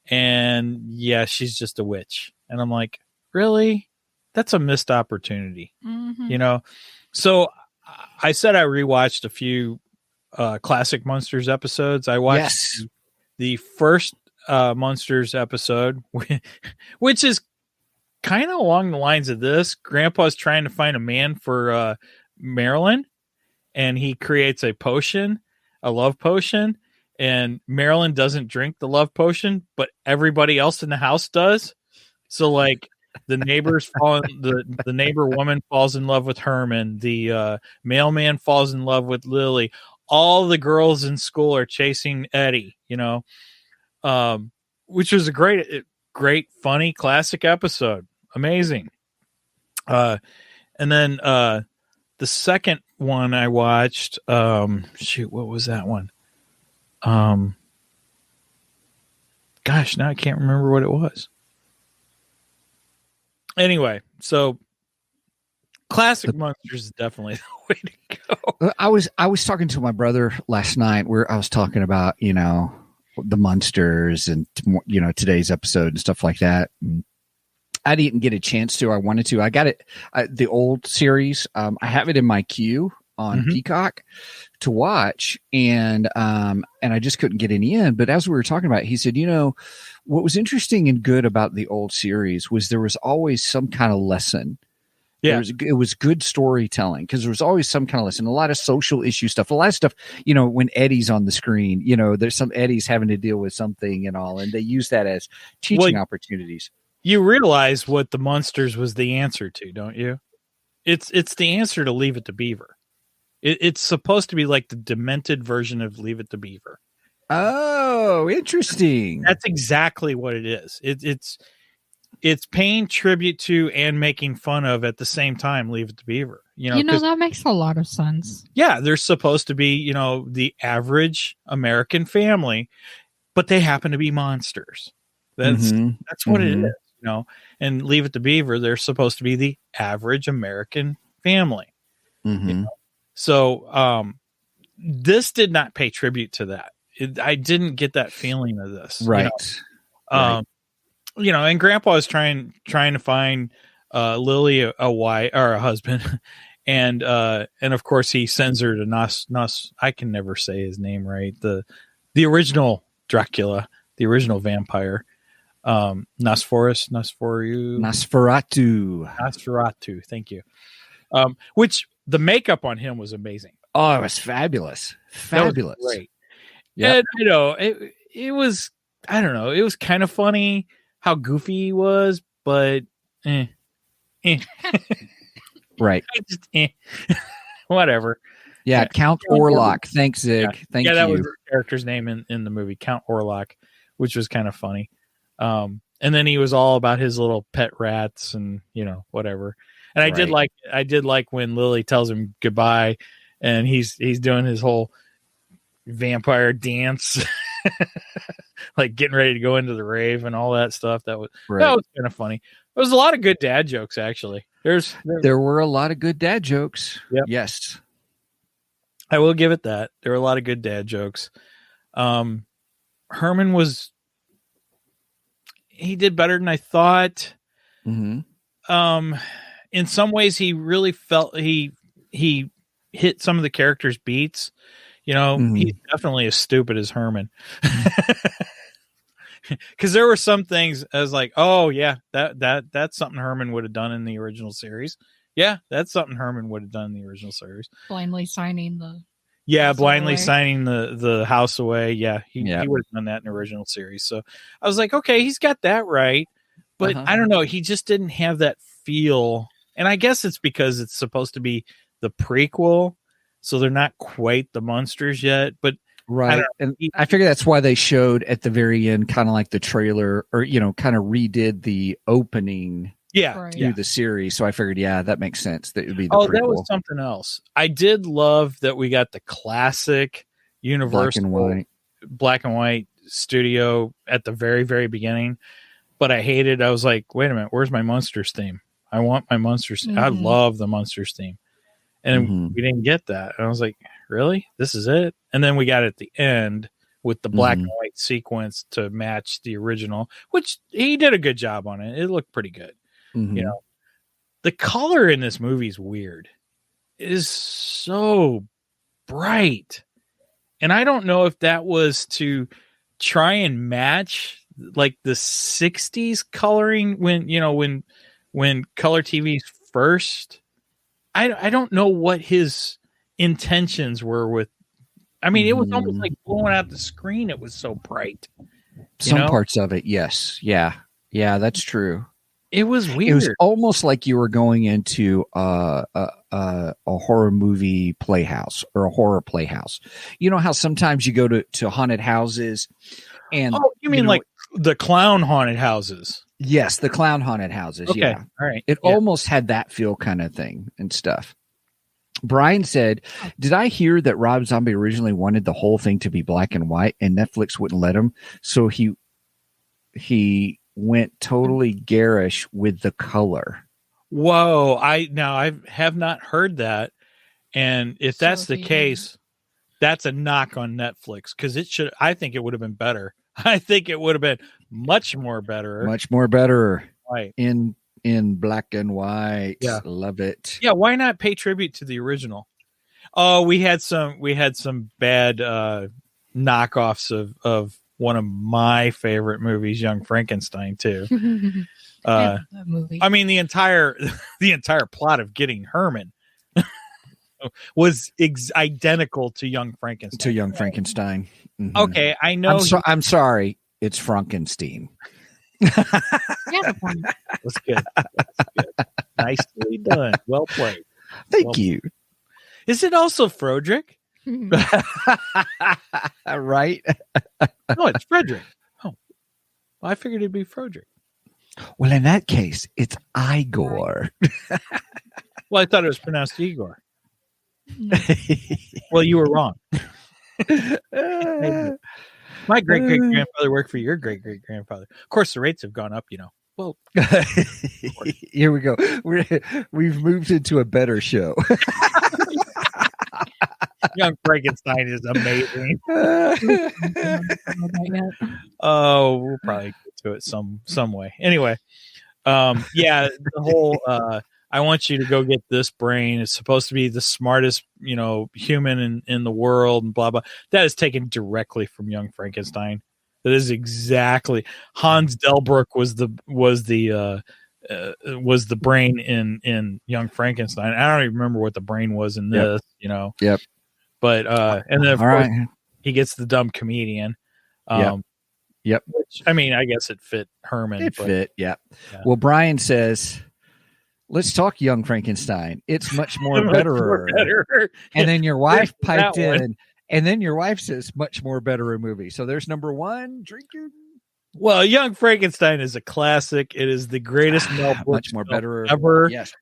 And yeah, she's just a witch. And I'm like, really? That's a missed opportunity, you know? So I said I rewatched a few classic Munsters episodes. I watched the first Munsters episode, which is kind of along the lines of this. Grandpa's trying to find a man for Marilyn, and he creates a potion, a love potion, and Marilyn doesn't drink the love potion, but everybody else in the house does. So like the neighbors the neighbor woman falls in love with Herman, the mailman falls in love with Lily. All the girls in school are chasing Eddie, you know, which was a great, funny, classic episode. Amazing. And then the second one I watched, what was that one? Gosh, now I can't remember what it was. Anyway, so classic Munsters is definitely the way to go. I was talking to my brother last night where I was talking about, you know, the Munsters and, you know, today's episode and stuff like that. And I didn't get a chance to. I wanted to. I got it, the old series. I have it in my queue on Peacock to watch, and I just couldn't get any in. But as we were talking about it, he said, you know, what was interesting and good about the old series was there was always some kind of lesson. Yeah, it was good storytelling because there was always some kind of lesson, a lot of social issue stuff, a lot of stuff, you know, when Eddie's on the screen, you know, there's some Eddie's having to deal with something and all, and they use that as teaching opportunities. You realize what the Munsters was the answer to, don't you? It's the answer to Leave It to Beaver. It's supposed to be like the demented version of Leave It to Beaver. Oh, interesting. That's exactly what it is. It's paying tribute to and making fun of at the same time Leave It to Beaver. You know, that makes a lot of sense. Yeah, they're supposed to be, you know, the average American family, but they happen to be monsters. That's what it is, you know. And Leave It to Beaver, they're supposed to be the average American family. You know? So this did not pay tribute to that. I didn't get that feeling of this. Right. You know? You know, and Grandpa is trying to find Lily a wife or a husband, and of course he sends her to Nos. I can never say his name right. The original Dracula, the original vampire, Nosferatu. Thank you. Which the makeup on him was amazing. Oh, it was fabulous. Fabulous. Great. Yeah, you know, it was. I don't know. It was kind of funny how goofy he was, but right. Just, whatever. Yeah, Count Orlok. Thanks, Zig. Thank you. Yeah, that was the character's name in the movie, Count Orlok, which was kind of funny. And then he was all about his little pet rats and, you know, whatever. And I did like when Lily tells him goodbye and he's doing his whole vampire dance. Like getting ready to go into the rave and all that stuff. That was kind of funny. There was a lot of good dad jokes, actually. There were a lot of good dad jokes. Yep. Yes. I will give it that. There were a lot of good dad jokes. Herman he did better than I thought. In some ways he really felt he hit some of the characters' beats. You know, he's definitely as stupid as Herman. Because there were some things I was like, oh yeah, that's something Herman would have done in the original series. Yeah, that's something Herman would have done in the original series. Blindly signing the signing the house away. Yeah, he would have done that in the original series. So I was like, okay, he's got that right. But I don't know, he just didn't have that feel. And I guess it's because it's supposed to be the prequel. So they're not quite the Munsters yet, but right. And I figure that's why they showed at the very end, kind of like the trailer, or you know, kind of redid the opening, to the series. So I figured, that makes sense. That would be the prequel. That was something else. I did love that we got the classic Universal black and white studio at the very, very beginning. But I hated. I was like, wait a minute, where's my Munsters theme? I want my Munsters. I love the Munsters theme. And we didn't get that. And I was like, really? This is it? And then we got at the end with the black Mhm. and white sequence to match the original, which he did a good job on it. It looked pretty good. Mhm. You know, the color in this movie is weird. It is so bright. And I don't know if that was to try and match like the 60s coloring when color TV's first. I don't know what his intentions were with. I mean, it was almost like blowing out the screen. It was so bright. Some parts of it, yes. Yeah, that's true. It was weird. It was almost like you were going into a horror movie playhouse or a horror playhouse. You know how sometimes you go to haunted houses and you mean like the clown haunted houses? Yes, the clown haunted houses. Okay. Yeah. All right. It almost had that feel kind of thing and stuff. Brian said, did I hear that Rob Zombie originally wanted the whole thing to be black and white and Netflix wouldn't let him? So he went totally garish with the color. Whoa. I have not heard that. And if that's the case, that's a knock on Netflix because I think it would have been better. I think it would have been much more better. Much more better. Right. In black and white. Yeah. Love it. Yeah, why not pay tribute to the original? Oh, we had some bad knockoffs of one of my favorite movies, Young Frankenstein, too. That movie. I mean, the entire plot of getting Herman was identical to Young Frankenstein. Mm-hmm. Okay, I know. I'm sorry. It's Frankenstein. Yeah, That's good. Nicely done. Well played. Thank you. Is it also Froderick? Right? No, it's Frederick. Oh, well, I figured it'd be Froderick. Well, in that case, it's Igor. Well, I thought it was pronounced Igor. Well, you were wrong. My great-great-grandfather worked for your great-great-grandfather. Of course, the rates have gone up, Well, here we go. We've moved into a better show. Young Frankenstein is amazing. Oh, we'll probably get to it some way. Anyway, the whole I want you to go get this brain. It's supposed to be the smartest, human in the world, and blah blah. That is taken directly from Young Frankenstein. That is exactly Hans Delbruck was the brain in Young Frankenstein. I don't even remember what the brain was in this. Yep. But and then of course he gets the dumb comedian. Yep. Which, I mean, I guess it fit Herman. It fit. Yeah. Well, Brian says, let's talk Young Frankenstein. It's much more better. And then your wife piped in, and then your wife says, much more better a movie. So there's number one, drinking. Well, Young Frankenstein is a classic. It is the greatest Mel Brooks much more better ever. Yes.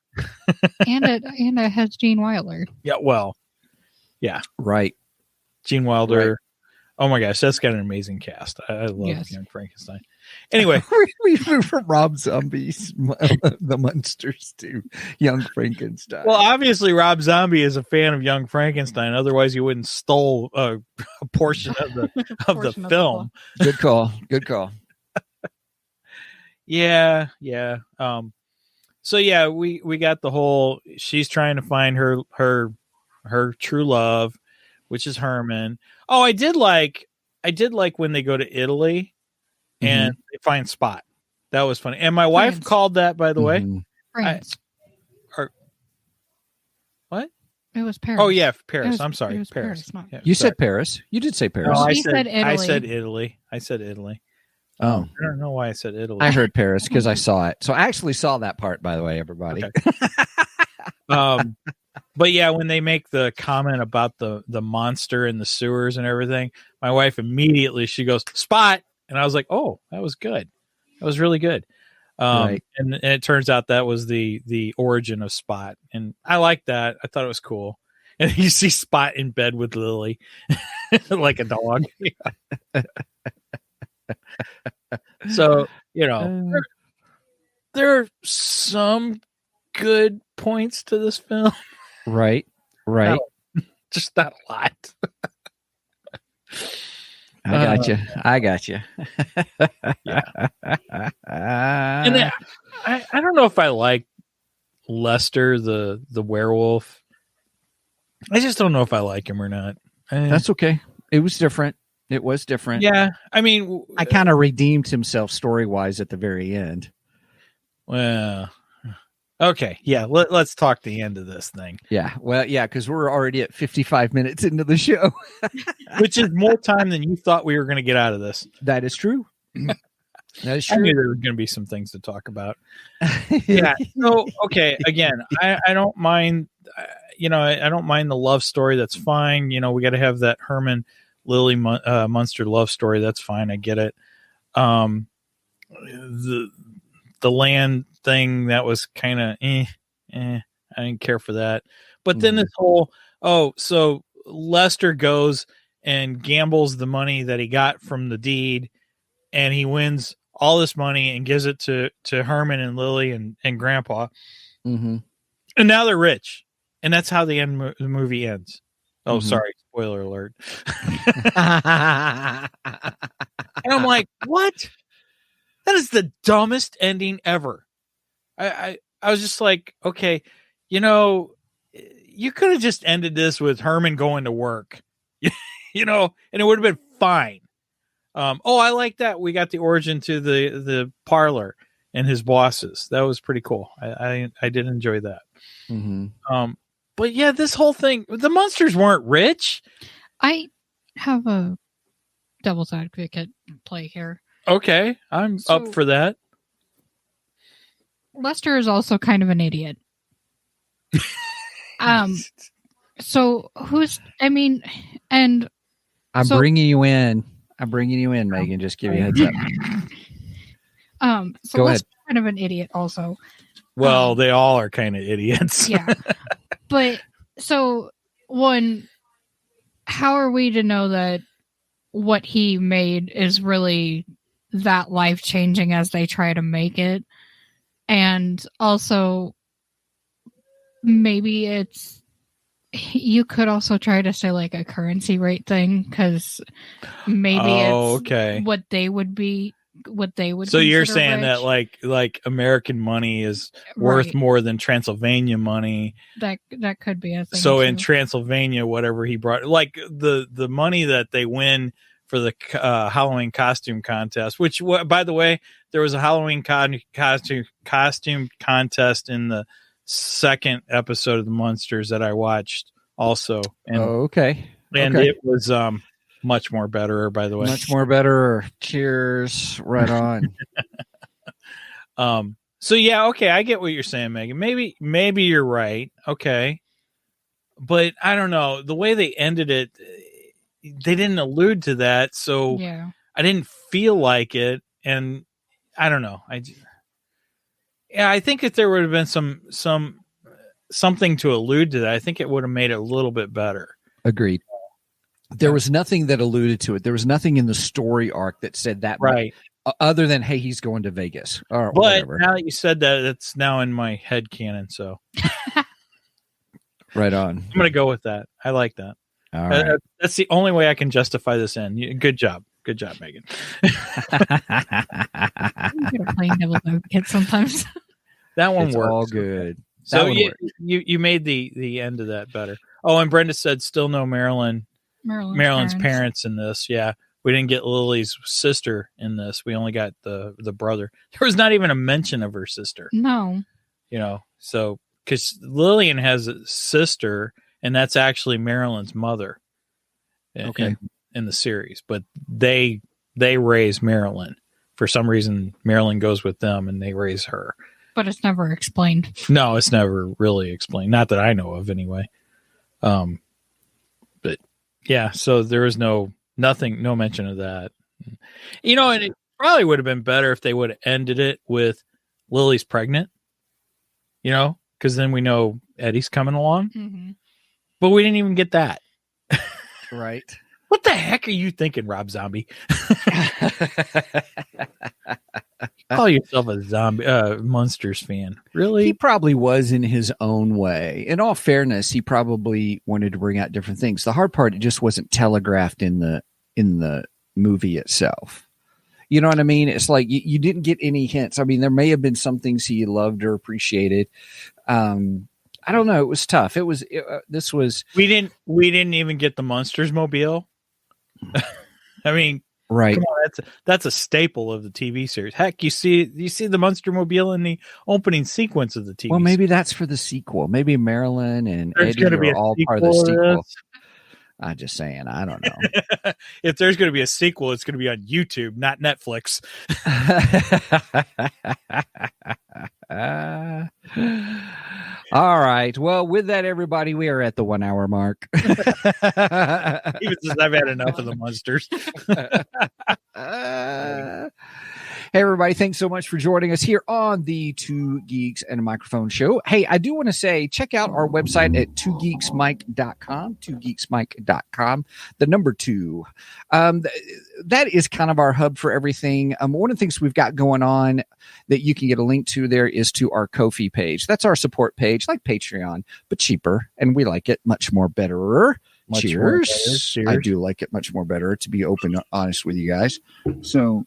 and it has Gene Wilder. Yeah. Well. Yeah. Right. Gene Wilder. Right. Oh my gosh, that's got an amazing cast. I love Young Frankenstein. Anyway, we moved from Rob Zombie's The Munsters to Young Frankenstein. Well, obviously Rob Zombie is a fan of Young Frankenstein. Otherwise, you wouldn't stole a portion of the film. Good call. Good call. Yeah. So yeah, we got the whole. She's trying to find her true love, which is Herman. Oh, I did like when they go to Italy and they find Spot. That was funny. And my wife called that, by the way. France. What? It was Paris. Oh yeah, Paris. I'm sorry, it was Paris. You said Paris. You did say Paris. No, I said Italy. I said Italy. Oh, I don't know why I said Italy. I heard Paris because I saw it. So I actually saw that part, by the way, everybody. Okay. But yeah, when they make the comment about the monster in the sewers and everything, my wife immediately, she goes, Spot. And I was like, oh, that was good. That was really good. Right. And it turns out that was the origin of Spot. And I liked that. I thought it was cool. And you see Spot in bed with Lily like a dog. So, there are some good points to this film. Right. just not a lot. I got you. Yeah. And then, I don't know if I like Lester, the werewolf. I just don't know if I like him or not. That's okay. It was different. It was different. Yeah. I mean, I kind of redeemed himself story-wise at the very end. Well, okay. Yeah. Let's talk the end of this thing. Yeah. Well, yeah, because we're already at 55 minutes into the show. Which is more time than you thought we were going to get out of this. That is true. That is I true. knew there were going to be some things to talk about. Yeah. So, okay. Again, I don't mind, I don't mind the love story. That's fine. We got to have that Herman Lily Munster love story. That's fine. I get it. The land thing, that was kind of I didn't care for that. But then this whole, so Lester goes and gambles the money that he got from the deed, and he wins all this money and gives it to Herman and Lily and Grandpa. Mm-hmm. And now they're rich. And that's how the movie ends. Oh, sorry. Spoiler alert. And I'm like, what? That is the dumbest ending ever. I was just like, okay, you could have just ended this with Herman going to work, and it would have been fine. I like that. We got the origin to the parlor and his bosses. That was pretty cool. I did enjoy that. Mm-hmm. But yeah, this whole thing, the Munsters weren't rich. I have a devil's advocate play here. Okay, I'm up for that. Lester is also kind of an idiot. So and I'm bringing you in, Megan. Just give you a heads up. So Go Lester's ahead. kind of an idiot also. Well, they all are kind of idiots. Yeah. But so one, how are we to know that what he made is really that life-changing as they try to make it? And also, maybe you could also try to say like a currency rate thing, because maybe it's what they would So you're saying rich. that like American money is worth more than Transylvania money. That could be a thing. So too. in Transylvania, whatever he brought, like the money that they win for the Halloween costume contest, which, by the way, there was a Halloween costume contest in the second episode of the Munsters that I watched also. And, okay. And it was much more better, by the way. Much more better. Cheers. Right on. So yeah, okay, I get what you're saying, Megan. Maybe you're right. Okay. But I don't know. The way they ended it, they didn't allude to that, so yeah. I didn't feel like it, and I don't know. I think if there would have been something to allude to that, I think it would have made it a little bit better. Agreed. There was nothing that alluded to it. There was nothing in the story arc that said that, right? Other than, hey, he's going to Vegas, or but whatever. Now that you said that, it's now in my head canon. So, right on. I'm going to go with that. I like that. All right. That's the only way I can justify this end. Good job, Megan. I'm good at playing devil's advocate sometimes. That one it's works. all good. So you made the end of that better. Oh, and Brenda said still no Marilyn's parents in this. Yeah, we didn't get Lily's sister in this. We only got the brother. There was not even a mention of her sister. No. So because Lillian has a sister, and that's actually Marilyn's mother. Okay. In the series, but they raise Marilyn. For some reason, Marilyn goes with them, and they raise her. But it's never explained. No, it's never really explained. Not that I know of, anyway. But yeah, so there was no mention of that. And it probably would have been better if they would have ended it with Lily's pregnant. Because then we know Eddie's coming along. Mm-hmm. But we didn't even get that. Right. What the heck are you thinking, Rob Zombie? Call yourself a zombie Munsters fan. Really? He probably was in his own way. In all fairness, he probably wanted to bring out different things. The hard part, it just wasn't telegraphed in the movie itself. You know what I mean? It's like you didn't get any hints. I mean, there may have been some things he loved or appreciated. I don't know. It was tough. This was. We didn't even get the Munsters mobile. I mean, right. Come on, that's a staple of the TV series. Heck, you see the Munster mobile in the opening sequence of the TV. Well, maybe that's for the sequel. Maybe Marilyn and Eddie are all part of the sequel. I'm just saying, I don't know. If there's going to be a sequel, it's going to be on YouTube, not Netflix. All right. Well, with that, everybody, we are at the 1 hour mark. Even since I've had enough of the Munsters. Hey, everybody. Thanks so much for joining us here on the Two Geeks and a Microphone show. Hey, I do want to say, check out our website at twogeeksmike.com, twogeeksmike.com, the number 2. That is kind of our hub for everything. One of the things we've got going on that you can get a link to there is to our Ko-fi page. That's our support page, like Patreon, but cheaper. And we like it much more better. Cheers. I do like it much more better, to be open and honest with you guys. So,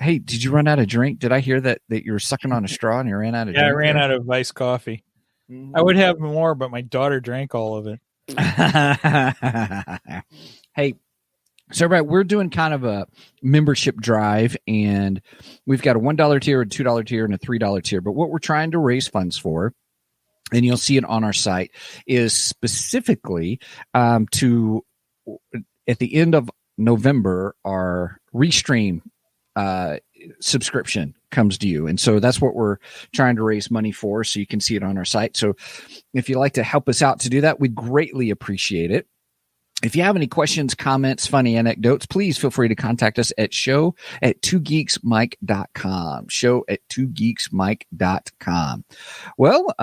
hey, did you run out of drink? Did I hear that you were sucking on a straw and you ran out of drink? Yeah, I ran out of iced coffee. Mm-hmm. I would have more, but my daughter drank all of it. Hey, so everybody, we're doing kind of a membership drive, and we've got a $1 tier, a $2 tier, and a $3 tier. But what we're trying to raise funds for, and you'll see it on our site, is specifically to, at the end of November, our Restream subscription comes to you. And so that's what we're trying to raise money for. So you can see it on our site. So if you'd like to help us out to do that, we'd greatly appreciate it. If you have any questions, comments, funny anecdotes, please feel free to contact us at show@twogeeksmike.com. Show@twogeeksmike.com. Well,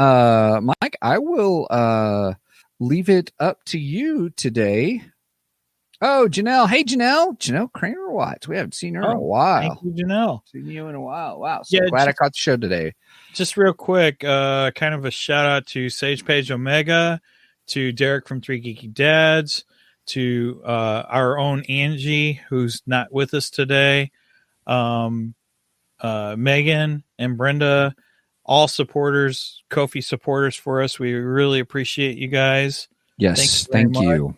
Mike, I will leave it up to you today. Oh, Janelle. Hey, Janelle. Janelle Kramer Watts. We haven't seen her in a while. Thank you, Janelle. Seen you in a while. Wow. So glad I caught the show today. Just real quick, kind of a shout out to Sage Page Omega, to Derek from Three Geeky Dads, to our own Angie, who's not with us today, Megan and Brenda, all supporters, Ko-fi supporters for us. We really appreciate you guys. Yes, thank you.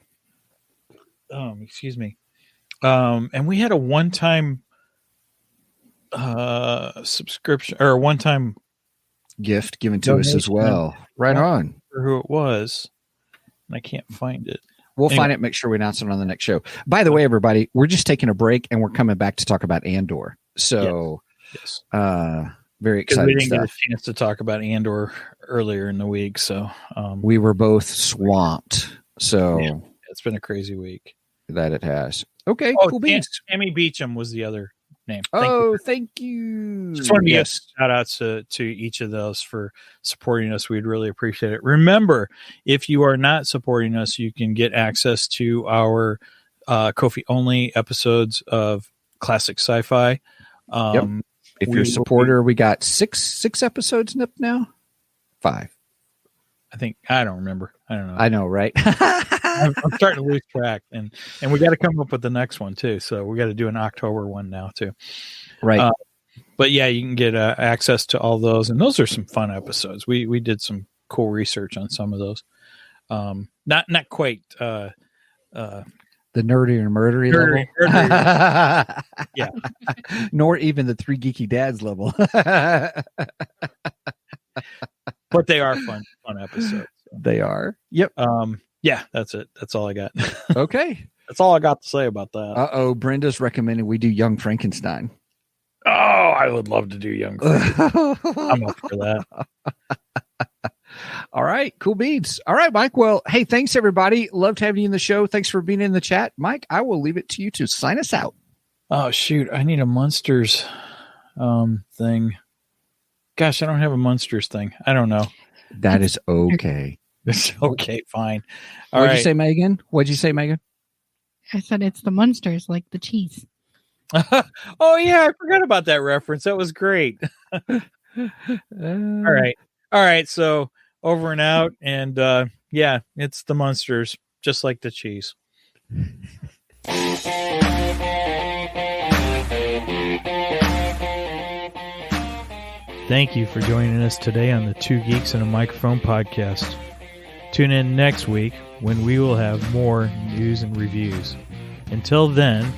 Excuse me. And we had a one-time subscription, or a one-time gift given to us as well. Right on. For who it was, and I can't find it. We'll find it. Make sure we announce it on the next show. By the way, everybody, we're just taking a break, and we're coming back to talk about Andor. So, yes. Very exciting. We didn't stuff. get a chance to talk about Andor earlier in the week, so we were both swamped. So it's been a crazy week. That it has. Okay, cool beans. Tammy Beecham was the other name. Thank you. Just wanted to give shout outs to each of those for supporting us. We'd really appreciate it. Remember, if you are not supporting us, you can get access to our Ko-fi only episodes of classic sci-fi. If you're a supporter, we got six episodes up now. 5. I don't remember. I don't know. I know, right? I'm starting to lose track, and we got to come up with the next one too. So we got to do an October one now too. Right. But yeah, you can get access to all those, and those are some fun episodes. We did some cool research on some of those. Not quite the nerdy and murdery level. Yeah. Nor even the Three Geeky Dads level. But they are fun episodes. So. They are. Yep. Yeah, that's it. That's all I got. Okay. That's all I got to say about that. Brenda's recommended we do Young Frankenstein. Oh, I would love to do Young Frankenstein. I'm up for that. All right. Cool beans. All right, Mike. Well, hey, thanks, everybody. Loved having you in the show. Thanks for being in the chat. Mike, I will leave it to you to sign us out. Oh, shoot. I need a Munsters thing. Gosh, I don't have a Munsters thing. I don't know. That is okay. It's okay. Fine. What'd you say, Megan? I said it's the Munsters, like the cheese. Oh yeah, I forgot about that reference. That was great. All right. So over and out, and yeah, it's the Munsters, just like the cheese. Thank you for joining us today on the Two Geeks and a Microphone podcast. Tune in next week when we will have more news and reviews. Until then,